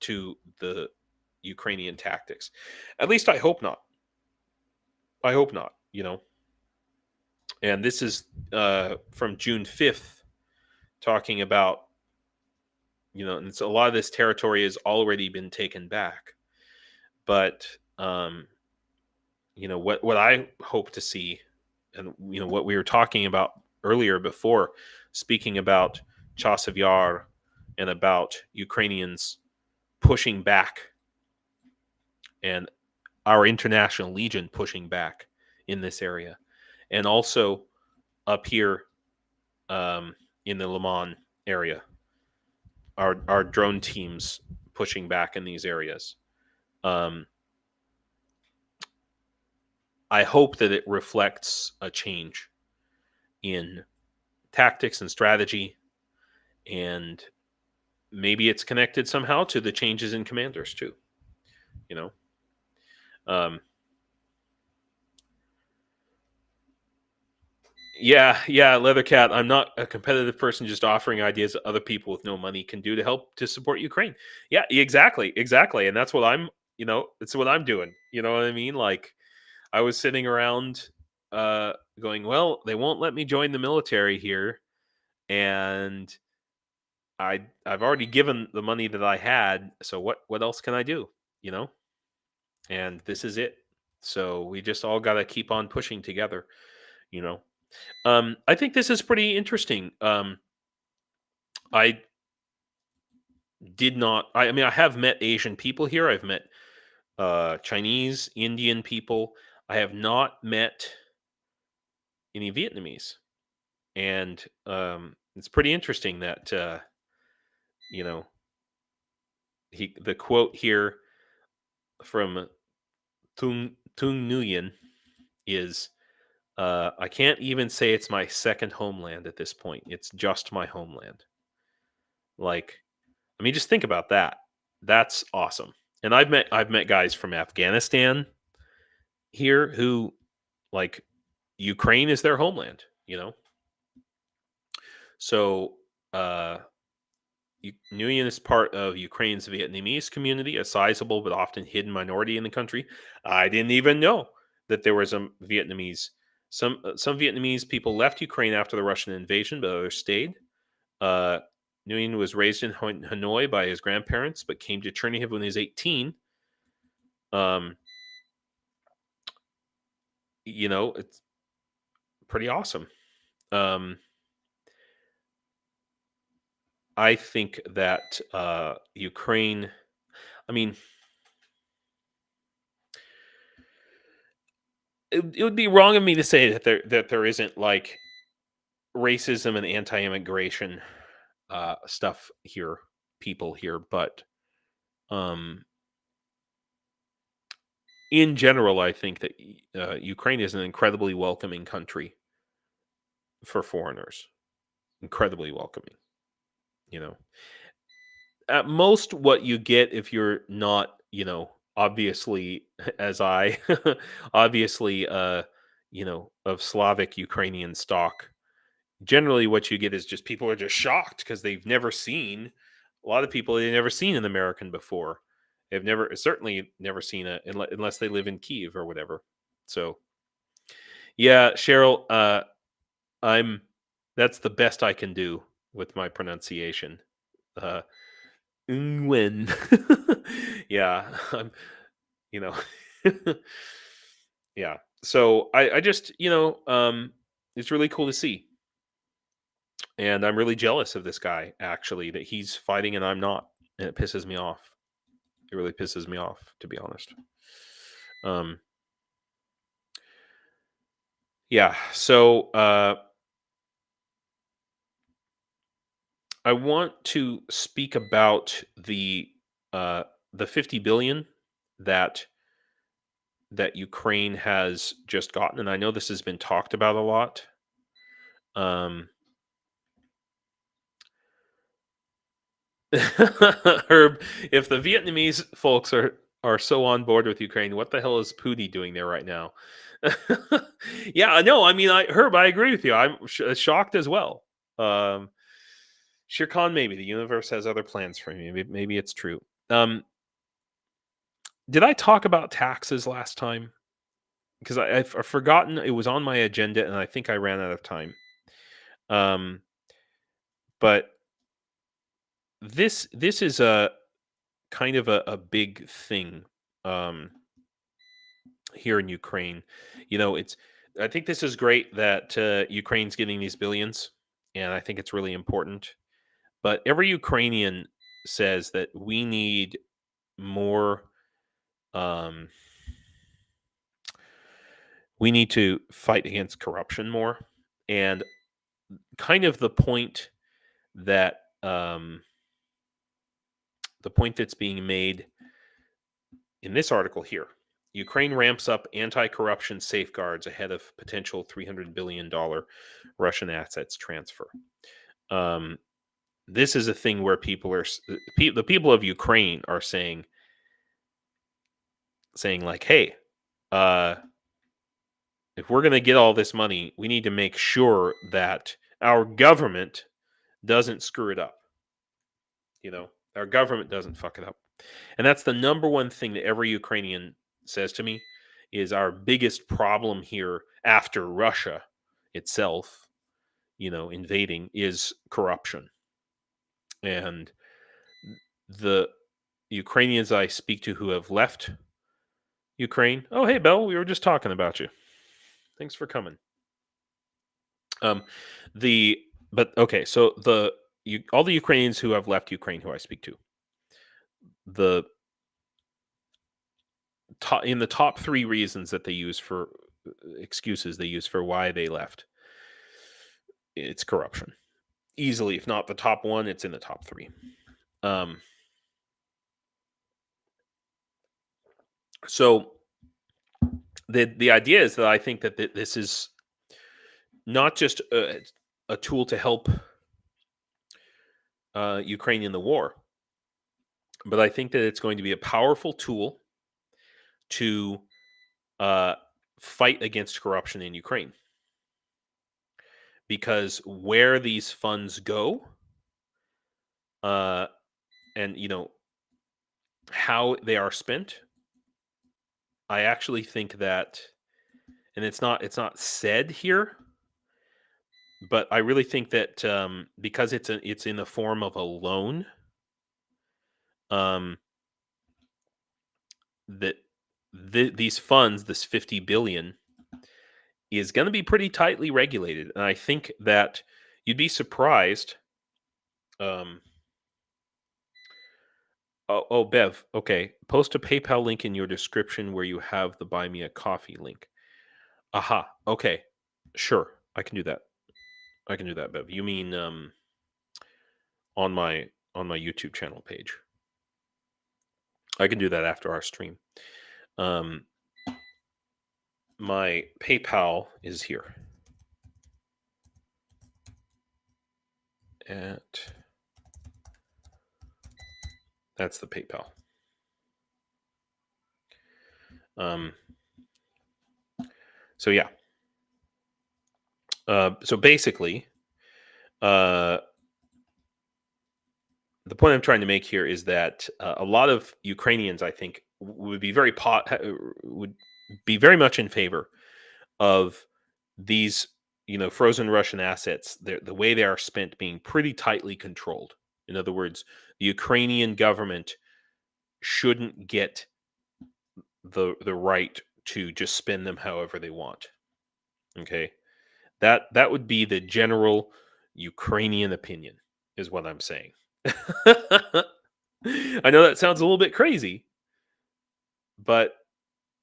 to the Ukrainian tactics. At least I hope not. I hope not. And this is from June 5th, talking about and it's a lot of this territory has already been taken back. But what I hope to see, and what we were talking about earlier before, speaking about Chasiv Yar and about Ukrainians pushing back, and our international legion pushing back in this area, and also up here in the Liman area, our drone teams pushing back in these areas. I hope that it reflects a change in tactics and strategy, and maybe it's connected somehow to the changes in commanders too. Yeah, Leathercat. I'm not a competitive person, just offering ideas that other people with no money can do to help to support Ukraine. Yeah, exactly, and that's what I'm. It's what I'm doing. You know what I mean? Like, I was sitting around, going, well, they won't let me join the military here, and I've already given the money that I had. So what else can I do? And this is it. So we just all got to keep on pushing together. You know. I think this is pretty interesting. I did not. I mean, I have met Asian people here. I've met Chinese, Indian people. I have not met any Vietnamese, and it's pretty interesting that the quote here from Tung Nguyen is, I can't even say it's my second homeland at this point. It's just my homeland. Like, I mean, just think about that. That's awesome. And I've met guys from Afghanistan here who, like, Ukraine is their homeland. So Nguyen is part of Ukraine's Vietnamese community, a sizable but often hidden minority in the country. I didn't even know that there was some Vietnamese. Some Vietnamese people left Ukraine after the Russian invasion, but others stayed. Nguyen was raised in Hanoi by his grandparents, but came to Chernihiv when he was 18. It's pretty awesome. I think that Ukraine, I mean, it would be wrong of me to say that there isn't, like, racism and anti-immigration stuff here, people here, but in general, I think that Ukraine is an incredibly welcoming country for foreigners. Incredibly welcoming. At most, what you get if you're not, obviously, as I, obviously, of Slavic Ukrainian stock, generally what you get is just people are just shocked because they've never seen, a lot of people, they've never seen an American before. They've certainly never seen unless they live in Kyiv or whatever. So, yeah, Cheryl, that's the best I can do with my pronunciation. When yeah, you know Yeah. So I just, it's really cool to see. And I'm really jealous of this guy, actually, that he's fighting and I'm not. And it pisses me off. It really pisses me off, to be honest. Um, yeah. So I want to speak about the 50 billion that Ukraine has just gotten, and I know this has been talked about a lot. Um, Herb, if the Vietnamese folks are so on board with Ukraine, what the hell is Pootie doing there right now? Yeah, no, I mean, Herb, I agree with you. I'm shocked as well. Um, Shirkan, maybe the universe has other plans for me. Maybe it's true. Um, did I talk about taxes last time? Because I've forgotten it was on my agenda, and I think I ran out of time. Um, but this is a kind of a big thing um, here in Ukraine. It's I think this is great that Ukraine's getting these billions, and I think it's really important. But every Ukrainian says that we need more. Um, we need to fight against corruption more, and kind of that the point that's being made in this article here. Ukraine ramps up anti-corruption safeguards ahead of potential $300 billion Russian assets transfer. Um, this is a thing where the people of Ukraine are saying like, hey, uh, if we're going to get all this money, we need to make sure that our government doesn't screw it up. Our government doesn't fuck it up. And that's the number one thing that every Ukrainian says to me is our biggest problem here after Russia itself, invading is corruption. And the Ukrainians I speak to who have left Ukraine, oh, hey, Belle, we were just talking about you. Thanks for coming. Okay, so all the Ukrainians who have left Ukraine who I speak to, the in the top three reasons that they use for excuses they use for why they left, it's corruption. Easily, if not the top one, it's in the top three. So the idea is that I think that this is not just a tool to help Ukraine in the war, but I think that it's going to be a powerful tool to fight against corruption in Ukraine. Because where these funds go, and how they are spent, I actually think that, and it's not said here, but I really think that because it's in the form of a loan, um, that these funds, this 50 billion, is going to be pretty tightly regulated, and I think that you'd be surprised. Oh, Bev, okay. Post a PayPal link in your description where you have the Buy Me a Coffee link. Aha. Okay. Sure. I can do that. Bev. You mean on my YouTube channel page. I can do that after our stream. My PayPal is here. That's the PayPal. So yeah. So basically, the point I'm trying to make here is that a lot of Ukrainians, I think, would be very much in favor of these, frozen Russian assets. The way they are spent being pretty tightly controlled. In other words, the Ukrainian government shouldn't get the right to just spend them however they want. Okay, that would be the general Ukrainian opinion, is what I'm saying. I know that sounds a little bit crazy, but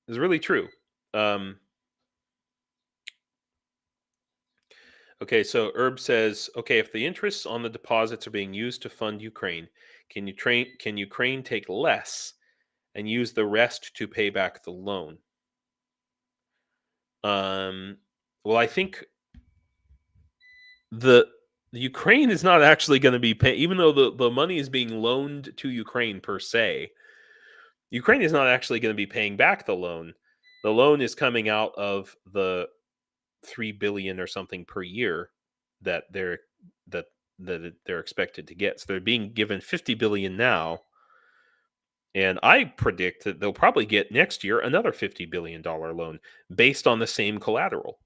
it's really true. Um, okay, so Herb says, okay, if the interests on the deposits are being used to fund Ukraine, can Ukraine take less and use the rest to pay back the loan? Um, well, I think the Ukraine is not actually going to be paying, even though the money is being loaned to Ukraine per se. Ukraine is not actually going to be paying back the loan. The loan is coming out of the 3 billion or something per year that that they're expected to get. So they're being given 50 billion now, and I predict that they'll probably get next year another $50 billion loan based on the same collateral.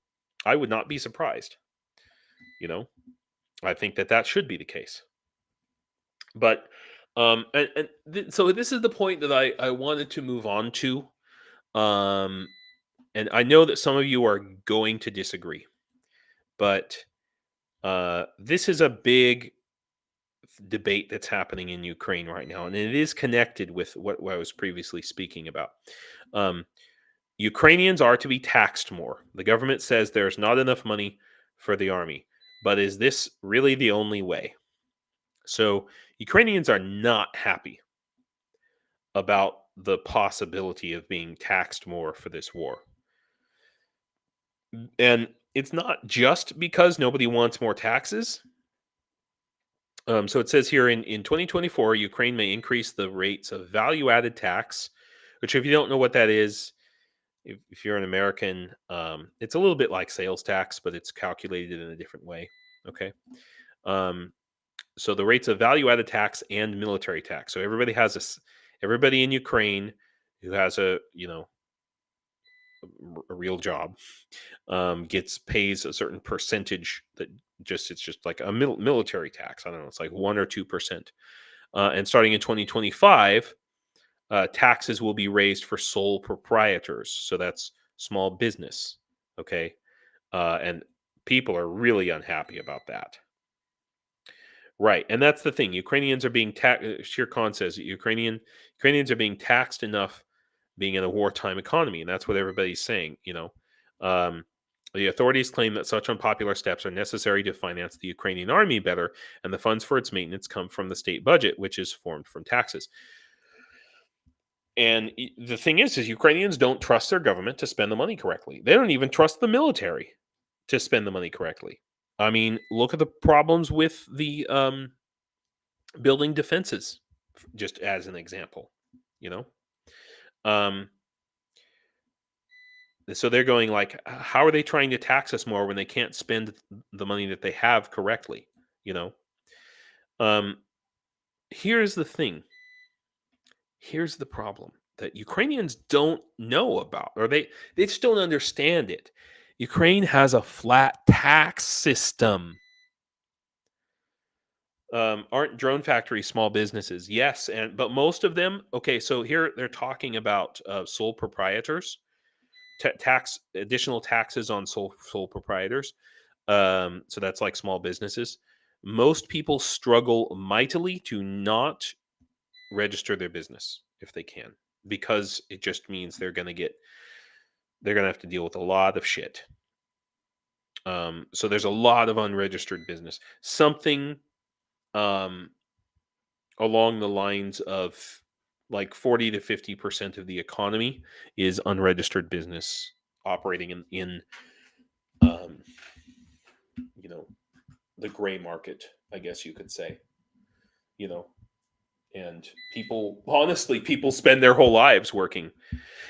I would not be surprised. You know, I think that should be the case. But so this is the point that I wanted to move on to. Um, and I know that some of you are going to disagree, but this is a big debate that's happening in Ukraine right now, and it is connected with what I was previously speaking about. Um, Ukrainians are to be taxed more. The government says there's not enough money for the army, but is this really the only way? So Ukrainians are not happy about the possibility of being taxed more for this war. And it's not just because nobody wants more taxes. So it says here in 2024, Ukraine may increase the rates of value added tax, which, if you don't know what that is, if you're an American, it's a little bit like sales tax, but it's calculated in a different way. Okay. Um, so the rates of value added tax and military tax. So everybody in Ukraine who has a real job pays a certain percentage that it's just like a military tax. I don't know, it's like 1 or 2%. And starting in 2025, taxes will be raised for sole proprietors. So that's small business. Okay. And people are really unhappy about that. Right. And that's the thing. Ukrainians are being taxed. Shere Khan says that Ukrainians are being taxed enough being in a wartime economy. And that's what everybody's saying. Um, the authorities claim that such unpopular steps are necessary to finance the Ukrainian army better, and the funds for its maintenance come from the state budget, which is formed from taxes. And the thing is Ukrainians don't trust their government to spend the money correctly. They don't even trust the military to spend the money correctly. I mean, look at the problems with the building defenses, just as an example. You know, um, so they're going like, how are they trying to tax us more when they can't spend the money that they have correctly? You know, um, here's the thing. Here's the problem that Ukrainians don't know about, or they just don't understand it. Ukraine has a flat tax system. Aren't drone factories small businesses? Yes, but most of them. Okay, so here they're talking about sole proprietors, additional taxes on sole proprietors. So that's like small businesses. Most people struggle mightily to not register their business if they can, because it just means they're going to have to deal with a lot of shit. So there's a lot of unregistered business. Something along the lines of like 40 to 50% of the economy is unregistered business operating in you know, the gray market, I guess you could say. You know, and people spend their whole lives working.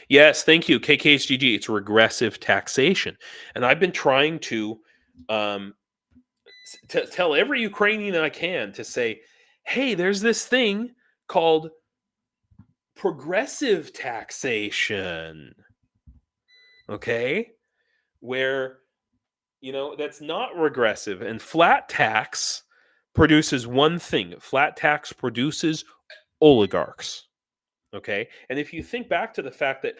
Yes, thank you, KKHGG. It's regressive taxation, and I've been trying to tell every Ukrainian I can to say, "Hey, there's this thing called progressive taxation." Okay, where that's not regressive, and flat tax produces one thing. Flat tax produces oligarchs. Okay. And if you think back to the fact that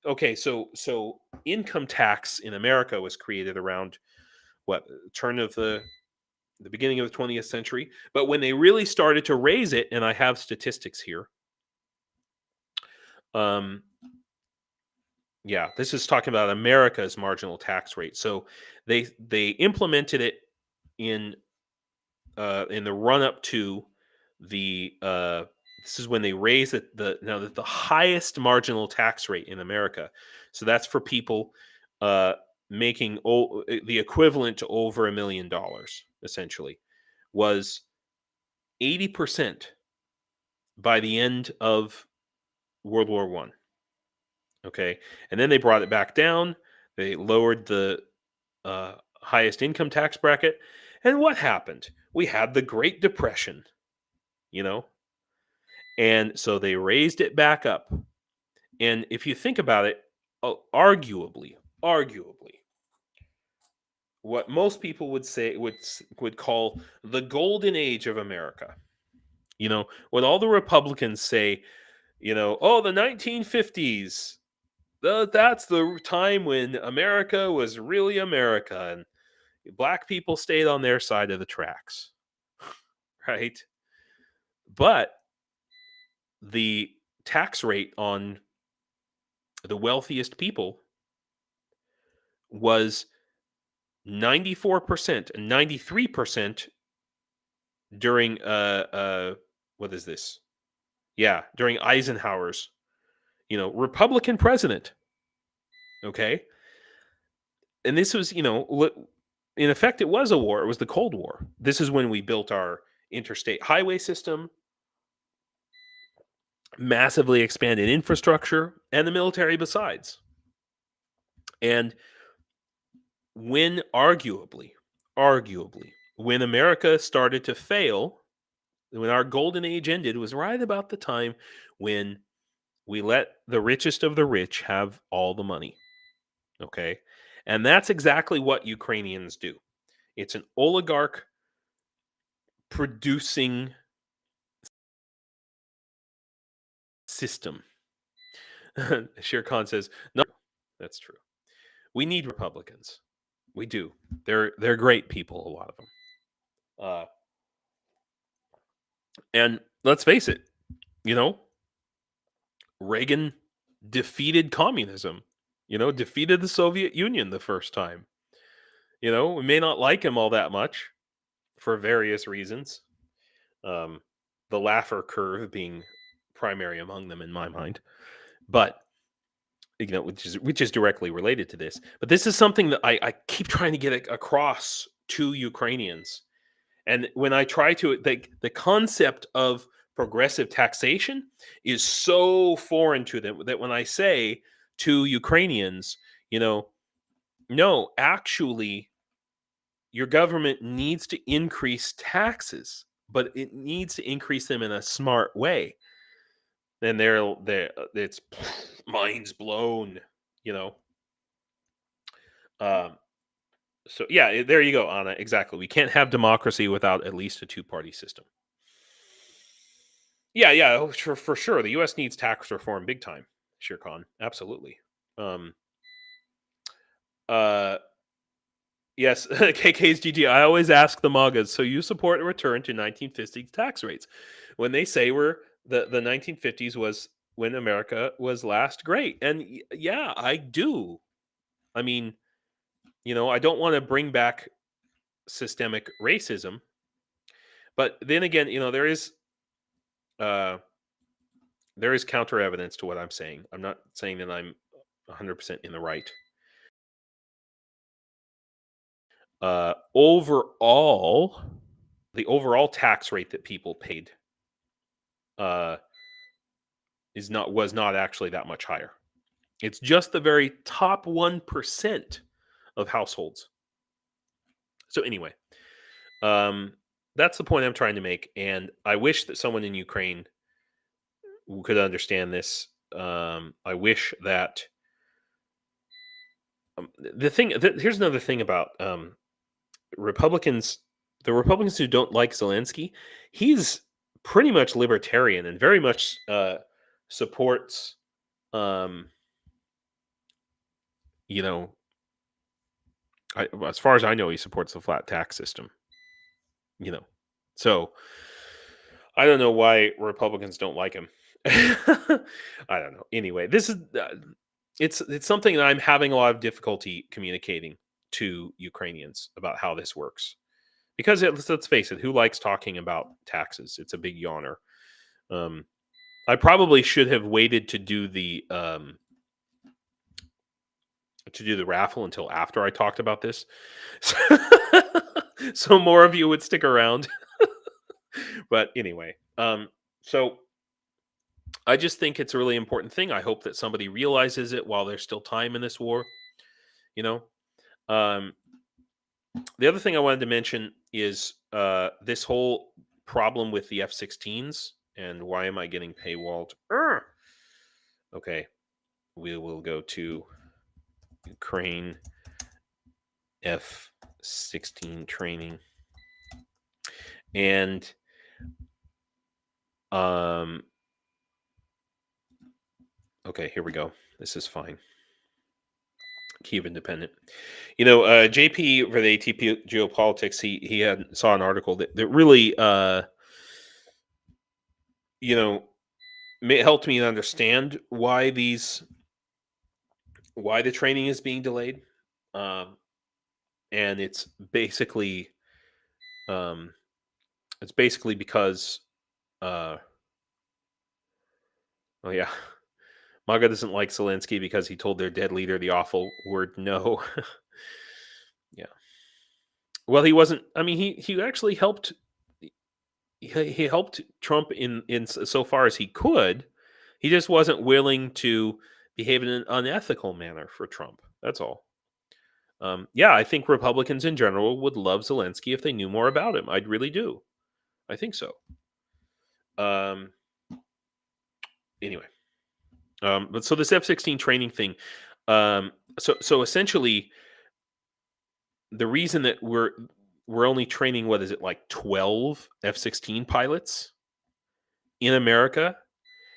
okay, so income tax in America was created around what, turn of the beginning of the 20th century. But when they really started to raise it, and I have statistics here, um, yeah, this is talking about America's marginal tax rate. So they implemented it in the run up to the this is when they raised the highest marginal tax rate in America. So that's for people uh, making the equivalent to over $1 million, essentially, was 80% by the end of World War One. Okay, and then they brought it back down. They lowered the highest income tax bracket, and what happened? We had the Great Depression, you know, and so they raised it back up. And if you think about it, arguably, what most people would say would call the golden age of America. You know, what all the Republicans say, oh, the 1950s, that's the time when America was really America and black people stayed on their side of the tracks, right? But the tax rate on the wealthiest people was 94% and 93% during what is this? Yeah, during Eisenhower's, Republican president. Okay? And this was, in effect it was a war. It was the Cold War. This is when we built our interstate highway system, massively expanded infrastructure, and the military besides. And when arguably, when America started to fail, when our golden age ended, was right about the time when we let the richest of the rich have all the money. Okay. And that's exactly what Ukrainians do. It's an oligarch producing system. Shere Khan says, no, that's true. We need Republicans. We do. They're great people, a lot of them. And let's face it, Reagan defeated communism, defeated the Soviet Union the first time. We may not like him all that much for various reasons. The Laffer curve being primary among them in my mind. But which is directly related to this. But this is something that I keep trying to get across to Ukrainians. And when I try to, the concept of progressive taxation is so foreign to them that when I say to Ukrainians, no, actually, your government needs to increase taxes, but it needs to increase them in a smart way. Then it's minds blown, So yeah, there you go, Anna. Exactly. We can't have democracy without at least a two-party system. Yeah, for sure. The U.S. needs tax reform big time. Shere Khan, absolutely. Yes, KK's GG. I always ask the MAGAs, so you support a return to 1950s tax rates when they say the 1950s was when America was last great. And yeah, I do. I mean, I don't want to bring back systemic racism, but then again, there is counter evidence to what I'm saying. I'm not saying that I'm 100% in the right. Overall, the overall tax rate that people paid was not actually that much higher. It's just the very top 1% of households. So anyway, that's the point I'm trying to make, and I wish that someone in Ukraine could understand this. I wish that here's another thing about Republicans. The Republicans who don't like Zelensky, he's pretty much libertarian and very much supports you know, as far as I know, he supports the flat tax system. You know, so I don't know why Republicans don't like him. I don't know. Anyway, this is it's something that I'm having a lot of difficulty communicating to Ukrainians about how this works. Because let's face it, who likes talking about taxes? It's a big yawner. Um, I probably should have waited to do the raffle until after I talked about this, so more of you would stick around. But anyway, so I just think it's a really important thing. I hope that somebody realizes it while there's still time in this war. You know, um, the other thing I wanted to mention is this whole problem with the F-16s and why am I getting paywalled? Okay, we will go to Ukraine F-16 training, and okay, here we go. This is fine. Kiev Independent. JP for the ATP Geopolitics, he saw an article that really helped me understand why the training is being delayed. And it's basically because oh yeah, MAGA doesn't like Zelensky because he told their dead leader the awful word no. Yeah. Well, he wasn't. I mean, he actually helped. He helped Trump in so far as he could. He just wasn't willing to behave in an unethical manner for Trump. That's all. Yeah, I think Republicans in general would love Zelensky if they knew more about him. I'd really do. I think so. Anyway, but so this F-16 training thing. So essentially, the reason that we're only training, what is it, like 12 F-16 pilots in America,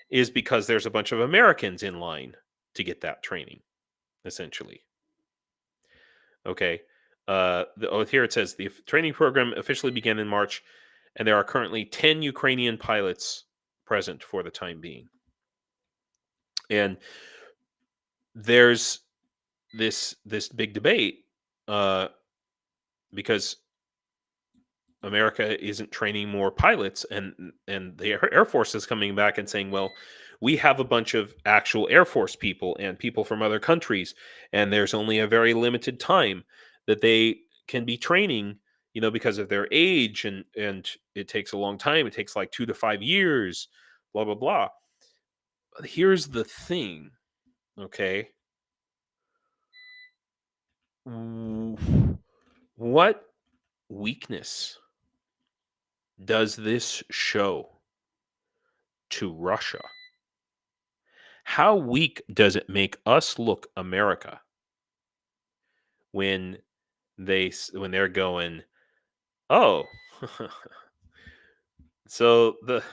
is because there's a bunch of Americans in line to get that training, essentially. Okay. Here it says the training program officially began in March, and there are currently 10 Ukrainian pilots present for the time being. And there's this big debate because America isn't training more pilots, and the Air Force is coming back and saying, well, we have a bunch of actual Air Force people and people from other countries, and there's only a very limited time that they can be training, because of their age, and it takes a long time. It takes like 2 to 5 years, blah blah blah. But here's the thing, okay? What weakness does this show to Russia? How weak does it make us look, America, when they're going, oh, so the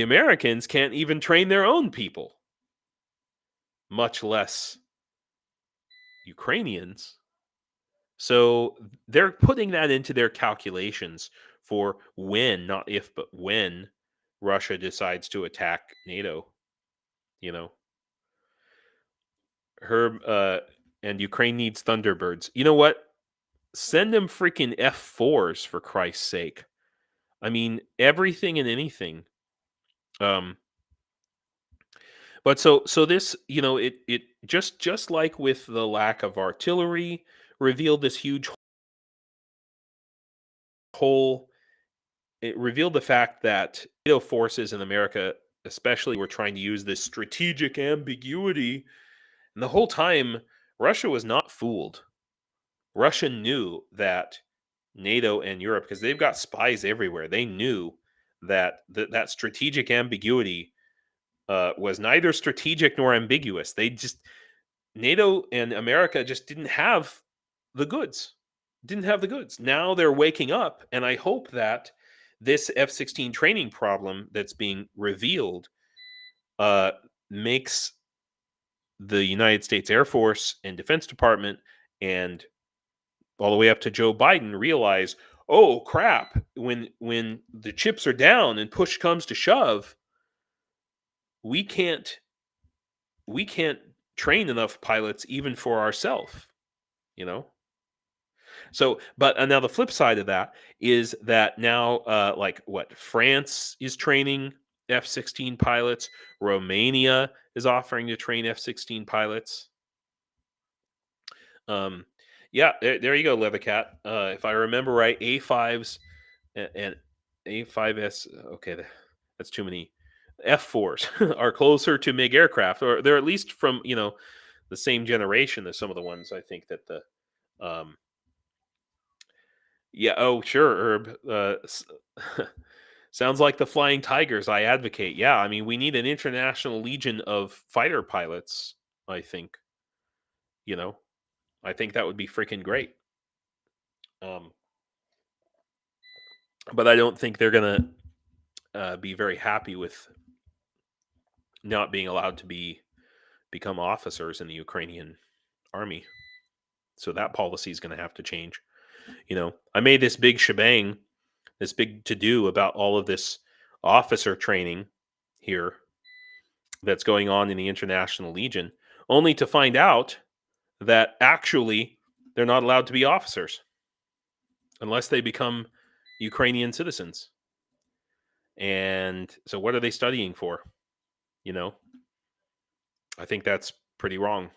Americans can't even train their own people, much less Ukrainians. So they're putting that into their calculations for when, not if, but when Russia decides to attack NATO. And Ukraine needs Thunderbirds. You know what? Send them freaking F4s, for Christ's sake. I mean, everything and anything. But so this, it just like with the lack of artillery, revealed this huge hole. It revealed the fact that NATO forces in America, especially, were trying to use this strategic ambiguity, and the whole time Russia was not fooled. Russia knew that NATO and Europe, because they've got spies everywhere, they knew that that strategic ambiguity was neither strategic nor ambiguous. NATO and America just didn't have the goods. Didn't have the goods. Now they're waking up, and I hope that this F-16 training problem that's being revealed makes the United States Air Force and Defense Department and all the way up to Joe Biden realize, oh crap, when the chips are down and push comes to shove, we can't we can't train enough pilots even for ourselves, you know. So, but now the flip side of that is that now, like what France is training F-16 pilots, Romania is offering to train F-16 pilots. Um, yeah, there you go, Leathercat. If I remember right, A5s and A5S. Okay, that's too many. F4s are closer to MiG aircraft, or they're at least from the same generation as some of the ones I think that the yeah. Oh, sure, Herb. Sounds like the Flying Tigers I advocate. Yeah, I mean, we need an international legion of fighter pilots. I think, you know, I think that would be freaking great. Um, but I don't think they're gonna be very happy with not being allowed to become officers in the Ukrainian army. So that policy is going to have to change. I made this big shebang, this big to do about all of this officer training here that's going on in the International Legion, only to find out that actually they're not allowed to be officers unless they become Ukrainian citizens. And so, what are they studying for? I think that's pretty wrong.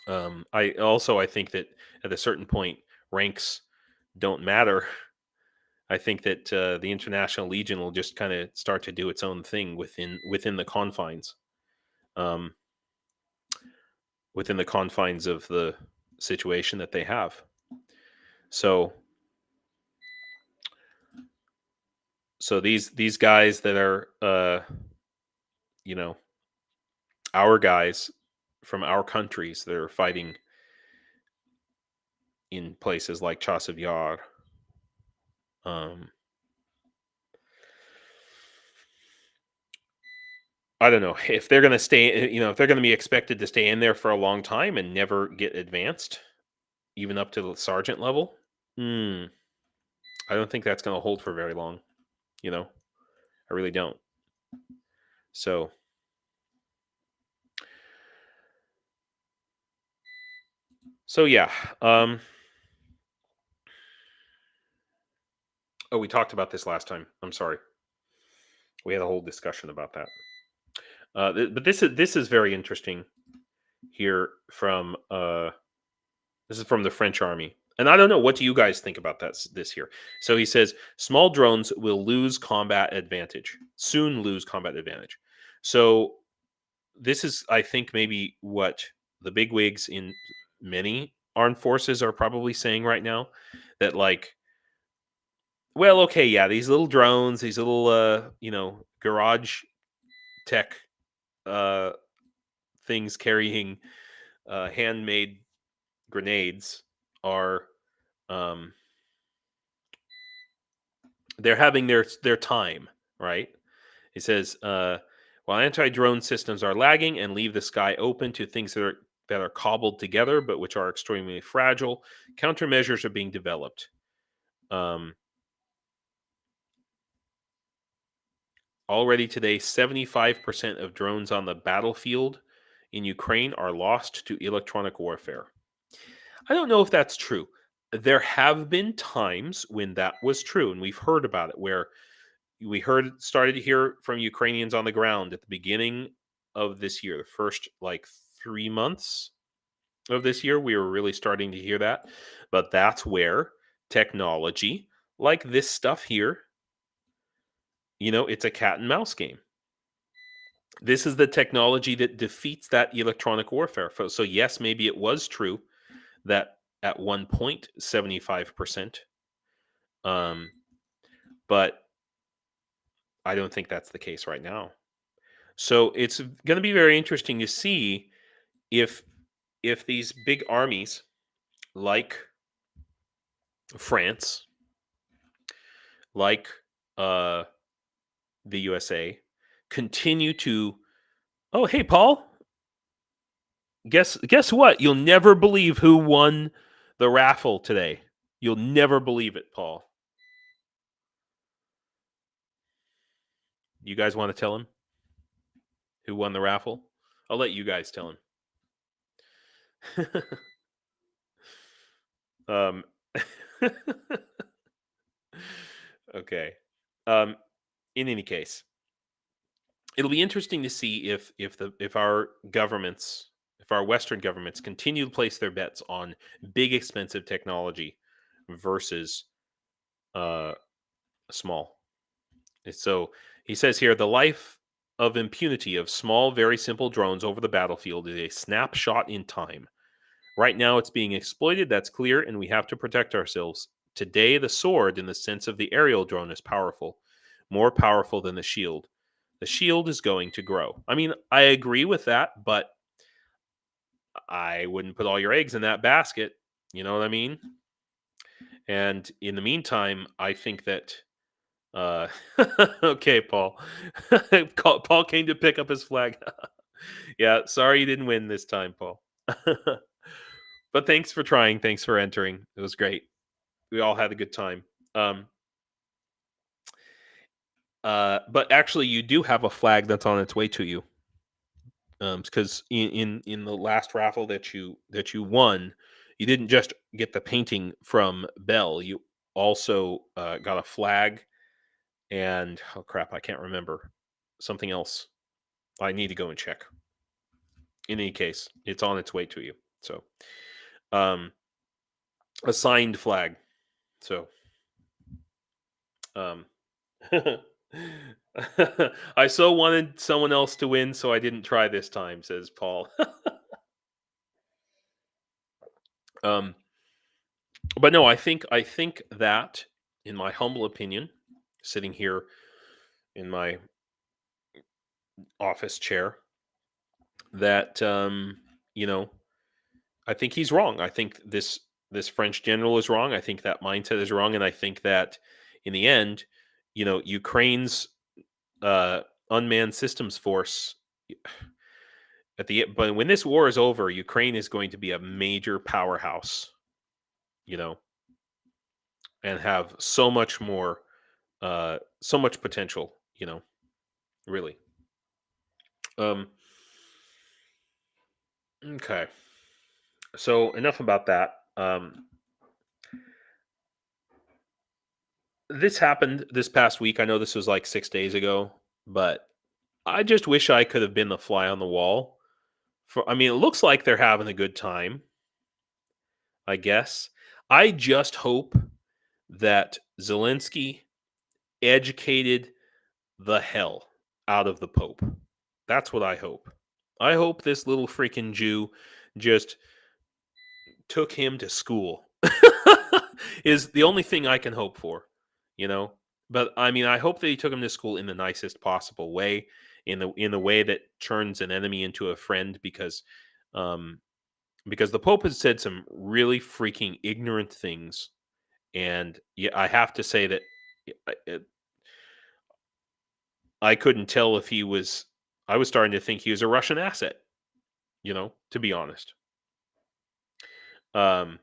I think that at a certain point, ranks don't matter. I think that the International Legion will just kind of start to do its own thing within the confines, um, within the confines of the situation that they have. So, these guys that are, you know, our guys from our countries that are fighting in places like Chasiv Yar, I don't know if they're going to stay. If they're going to be expected to stay in there for a long time and never get advanced, even up to the sergeant level. Hmm, I don't think that's going to hold for very long. I really don't. So, yeah. Oh, we talked about this last time. I'm sorry. We had a whole discussion about that. But this is very interesting here from this is from the French army. And I don't know, what do you guys think about this here? So he says small drones will lose combat advantage. Soon lose combat advantage. So this is, I think, maybe what the bigwigs in many armed forces are probably saying right now, that like, well, okay, yeah, these little drones, these little garage tech uh things carrying handmade grenades are um they're having their time, right? He says, while anti-drone systems are lagging and leave the sky open to things that are cobbled together but which are extremely fragile, countermeasures are being developed. Um, Already today, 75% of drones on the battlefield in Ukraine are lost to electronic warfare. I don't know if that's true. There have been times when that was true, and we've heard about it, where we started to hear from Ukrainians on the ground at the beginning of this year, the first like 3 months of this year, we were really starting to hear that. But that's where technology like this stuff here, it's a cat and mouse game. This is the technology that defeats that electronic warfare. So yes, maybe it was true that at one point 75%, but I don't think that's the case right now. So it's going to be very interesting to see if these big armies like France, like the USA, continue to. Oh, hey, Paul. guess what? You'll never believe who won the raffle today. You'll never believe it, Paul. You guys want to tell him who won the raffle? I'll let you guys tell him. um, okay. In any case, it'll be interesting to see if our governments, if our Western governments continue to place their bets on big expensive technology versus uh, small. So he says here, the life of impunity of small, very simple drones over the battlefield is a snapshot in time. Right now, it's being exploited. That's clear, and we have to protect ourselves. Today, the sword, in the sense of the aerial drone, is powerful, more powerful than the shield. The shield is going to grow. I mean, I agree with that, but I wouldn't put all your eggs in that basket. You know what I mean? And in the meantime, I think that uh okay, Paul. Paul came to pick up his flag. Yeah, sorry you didn't win this time, Paul. But thanks for trying. Thanks for entering. It was great. We all had a good time. But actually, you do have a flag that's on its way to you. Because in the last raffle that you won, you didn't just get the painting from Bell. You also got a flag and oh crap, I can't remember something else. I need to go and check. In any case, it's on its way to you. So, um, a signed flag. So, um, I so wanted someone else to win, so I didn't try this time, says Paul. um, but no, I think that, in my humble opinion, sitting here in my office chair, that you know, I think he's wrong. I think this French general is wrong. I think that mindset is wrong, and I think that in the end, Ukraine's uh, unmanned systems force but when this war is over, Ukraine is going to be a major powerhouse, you know, and have so much more, so much potential, really. Um, okay, so enough about that. This happened this past week. I know this was like 6 days ago, but I just wish I could have been the fly on the wall. I mean, it looks like they're having a good time, I guess. I just hope that Zelensky educated the hell out of the Pope. That's what I hope. I hope this little freaking Jew just took him to school. Is the only thing I can hope for, you know. But I mean, I hope that he took him to school in the nicest possible way, in the way that turns an enemy into a friend, um, because the Pope has said some really freaking ignorant things, and yeah, I have to say that I couldn't tell if he was. I was starting to think he was a Russian asset. To be honest. Um,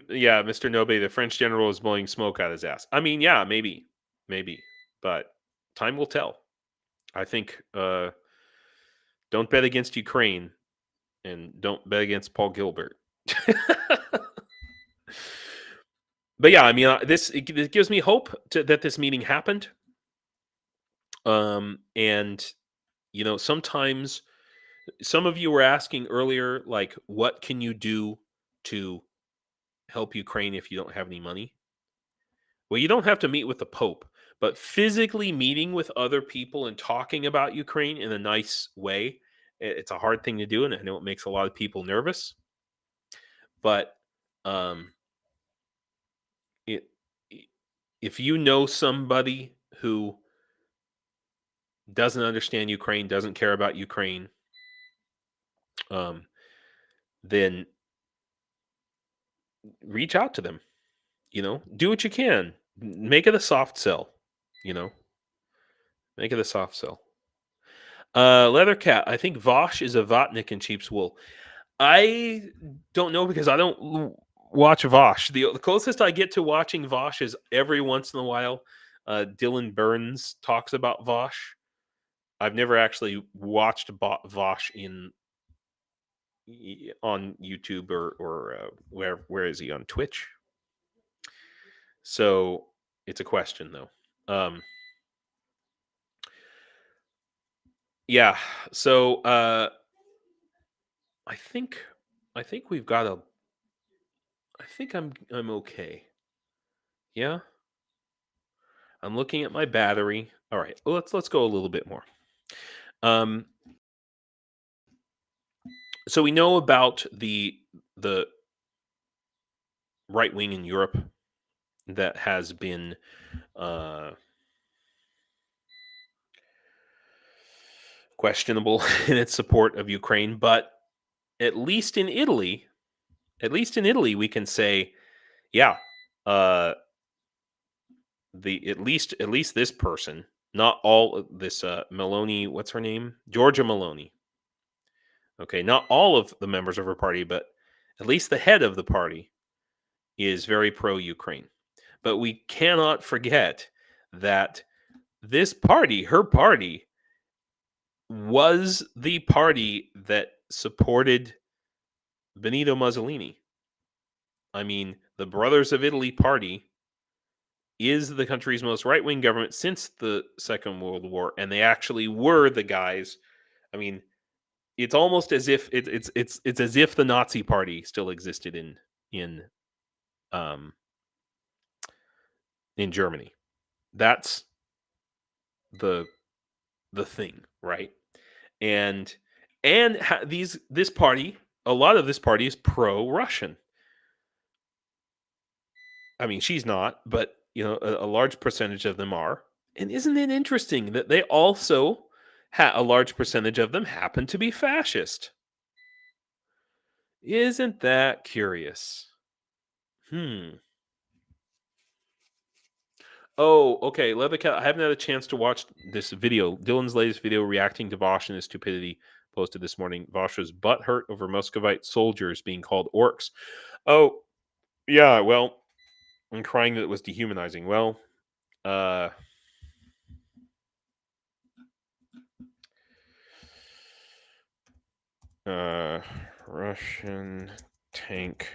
yeah, Mr. Nobe, the French general is blowing smoke out his ass. I mean, yeah, maybe, but time will tell. I think don't bet against Ukraine and don't bet against Paul Gilbert. But yeah, I mean, it gives me hope that this meeting happened. And sometimes some of you were asking earlier, like, what can you do to help Ukraine if you don't have any money? Well, you don't have to meet with the Pope, but physically meeting with other people and talking about Ukraine in a nice way, it's a hard thing to do, and I know it makes a lot of people nervous. But um, it, if you know somebody who doesn't understand Ukraine, doesn't care about Ukraine, um, then reach out to them. Do what you can. Make it a soft sell. You know, make it a soft sell. Leather cat. I think Vosh is a Vatnik in sheep's wool. I don't know because I don't watch Vosh. The closest I get to watching Vosh is every once in a while. Dylan Burns talks about Vosh. I've never actually watched Vosh on YouTube or where is he on Twitch? So it's a question though. Yeah. So I think we've got a. I think I'm okay. Yeah. I'm looking at my battery. All right. Well, let's go a little bit more. Um. So we know about the right wing in Europe that has been uh, questionable in its support of Ukraine, but at least in Italy, we can say, yeah, uh, the at least this person, not all this Meloni, what's her name, Georgia Meloni. Okay, not all of the members of her party, but at least the head of the party is very pro-Ukraine. But we cannot forget that this party, her party, was the party that supported Benito Mussolini. I mean, the Brothers of Italy party is the country's most right-wing government since the Second World War, and they actually were the guys. I mean, it's almost as if it's as if the Nazi party still existed in um in Germany. That's the thing, right? And this party, a lot of this party is pro-Russian. I mean, she's not, but a large percentage of them are. And isn't it interesting that they also a large percentage of them happen to be fascist? Isn't that curious? Hmm. Oh, okay. Leathercat, I haven't had a chance to watch this video. Dylan's latest video reacting to Vosh and his stupidity posted this morning. Vosh was butthurt over Muscovite soldiers being called orcs. Oh, yeah. Well, I'm crying that it was dehumanizing. Well, uh, Russian tank,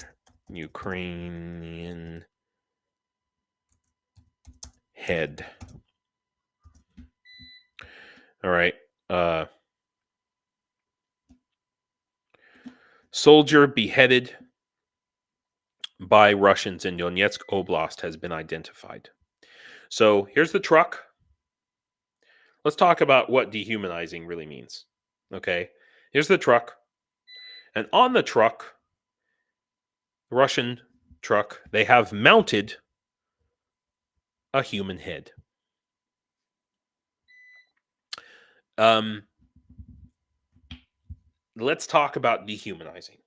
Ukrainian head. All right. Soldier beheaded by Russians in Donetsk Oblast has been identified. So here's the truck. Let's talk about what dehumanizing really means. Okay. Here's the truck. And on the truck, the Russian truck, they have mounted a human head. Let's talk about dehumanizing.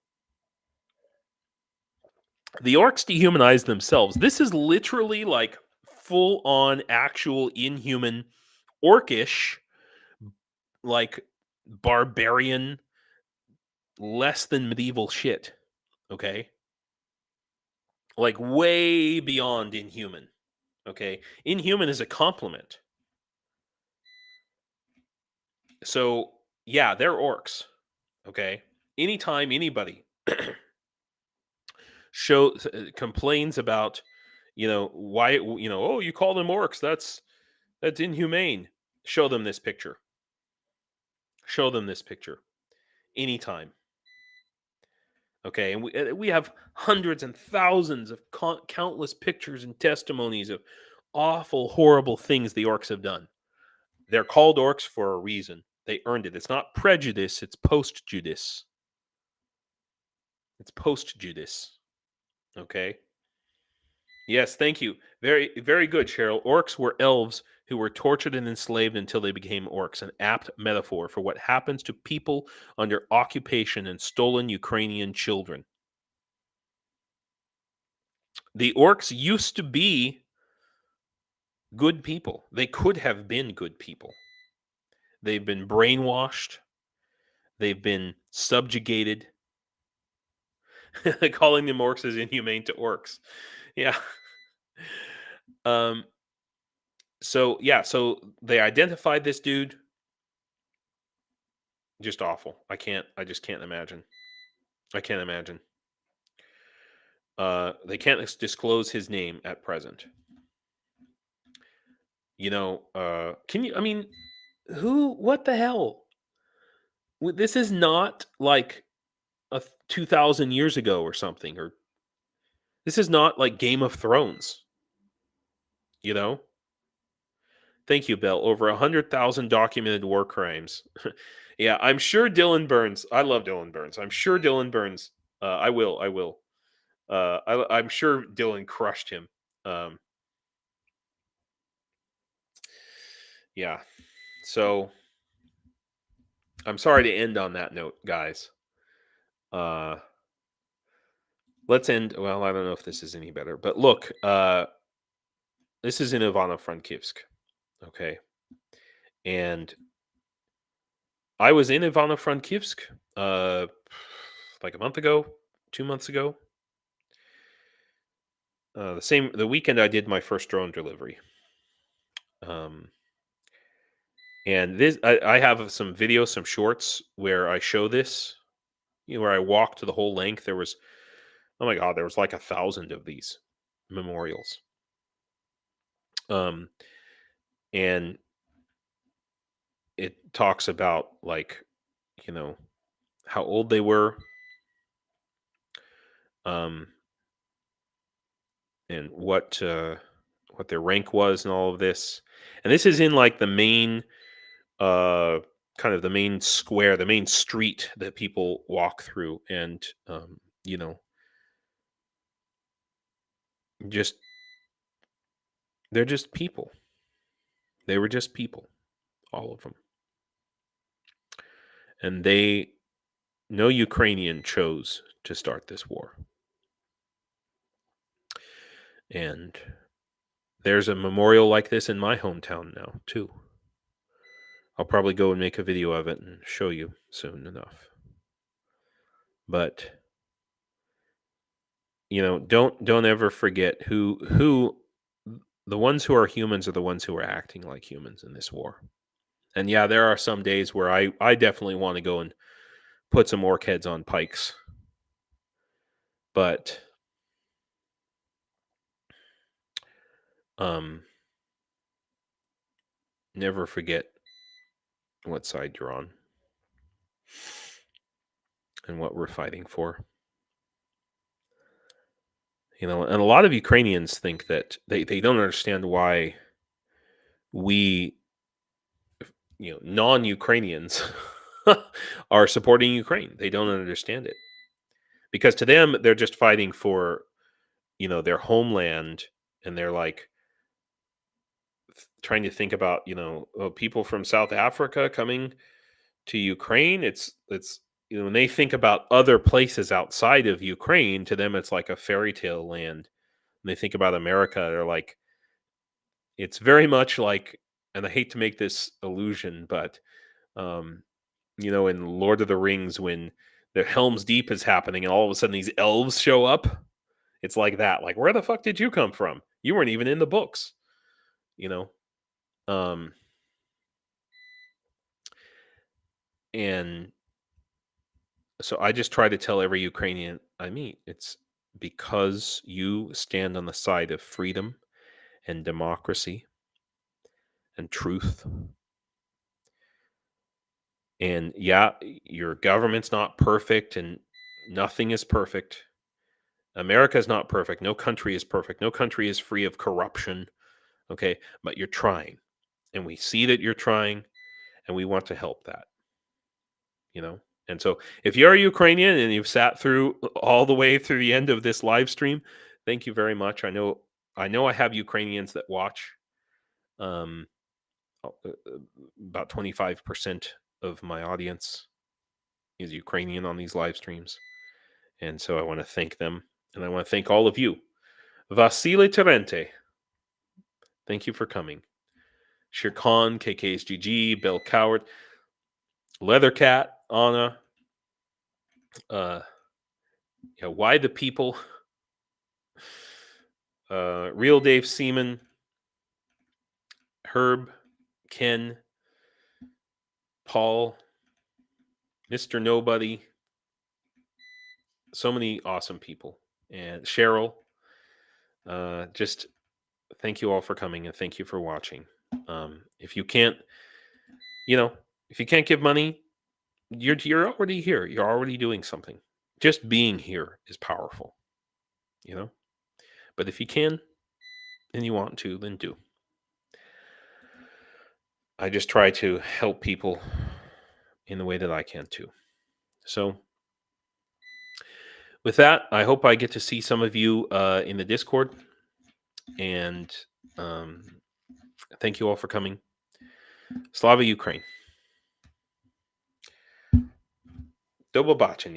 The orcs dehumanize themselves. This is literally like full on actual inhuman orcish, like barbarian, less than medieval shit. Okay. Like way beyond inhuman. Okay. Inhuman is a compliment. So, yeah, they're orcs. Okay. Anytime anybody complains about, why, oh, you call them orcs, that's inhumane. Show them this picture. Show them this picture. Anytime. Okay, and we have hundreds and thousands of countless pictures and testimonies of awful, horrible things the orcs have done. They're called orcs for a reason. They earned it. It's not prejudice, it's post-judice. It's post-judice. Okay? Yes, thank you. Very, very good, Cheryl. Orcs were elves who were tortured and enslaved until they became orcs, an apt metaphor for what happens to people under occupation and stolen Ukrainian children. The orcs used to be good people. They could have been good people. They've been brainwashed. They've been subjugated. Calling them orcs is inhumane to orcs. Yeah. Um. So yeah. So they identified this dude. Just awful. I can't. I just can't imagine. I can't imagine. They can't disclose his name at present. Can you? I mean, who? What the hell? This is not like 2,000 years ago or something, or this is not like Game of Thrones. You know. Thank you, Bill. Over 100,000 documented war crimes. Yeah, I'm sure Dylan Burns. I love Dylan Burns. I'm sure Dylan Burns. I will. I will. I'm sure Dylan crushed him. Um, yeah. So I'm sorry to end on that note, guys. Uh, let's end. Well, I don't know if this is any better, but look, this is in Ivano-Frankivsk, okay, and I was in Ivano-Frankivsk, like a month ago, 2 months ago. The weekend I did my first drone delivery. And this, I have some videos, some shorts where I show this, where I walked the whole length. There was, oh my god, there was like 1,000 of these memorials. And it talks about like, how old they were, um, and what their rank was, and all of this. And this is in like the main, uh, kind of the main square, the main street that people walk through, and you know, just they're just people. They were just people, all of them, and no Ukrainian chose to start this war. And there's a memorial like this in my hometown now, too. I'll probably go and make a video of it and show you soon enough. But don't ever forget who the ones who are humans are the ones who are acting like humans in this war. And yeah, there are some days where I definitely want to go and put some orc heads on pikes. But never forget what side you're on and what we're fighting for. And a lot of Ukrainians think that they don't understand why we, non-Ukrainians are supporting Ukraine. They don't understand it. Because to them, they're just fighting for, their homeland, and they're like trying to think about, people from South Africa coming to Ukraine. It's when they think about other places outside of Ukraine, to them it's like a fairy tale land. When they think about America, they're like, it's very much like, and I hate to make this illusion, but in Lord of the Rings, when the Helm's Deep is happening and all of a sudden these elves show up, it's like that. Like, where the fuck did you come from? You weren't even in the books, and so I just try to tell every Ukrainian I meet, it's because you stand on the side of freedom and democracy and truth. And yeah, your government's not perfect, and nothing is perfect. America is not perfect. No country is perfect. No country is free of corruption. Okay. But you're trying. And we see that you're trying, and we want to help that, And so if you're a Ukrainian and you've sat through all the way through the end of this live stream, thank you very much. I know I have Ukrainians that watch. Um, about 25% of my audience is Ukrainian on these live streams. And so I want to thank them. And I want to thank all of you. Vasily Terente, thank you for coming. Shirkan, KKSGG, Bill Coward, Leathercat, Anna, Why the People, Real Dave Seaman, Herb, Ken, Paul, Mr. Nobody, so many awesome people. And Cheryl, just thank you all for coming and thank you for watching. If you can't, if you can't give money, you're already here. You're already doing something. Just being here is powerful, But if you can and you want to, then do. I just try to help people in the way that I can too. So with that, I hope I get to see some of you in the Discord. And thank you all for coming. Slava Ukraine. До побачення.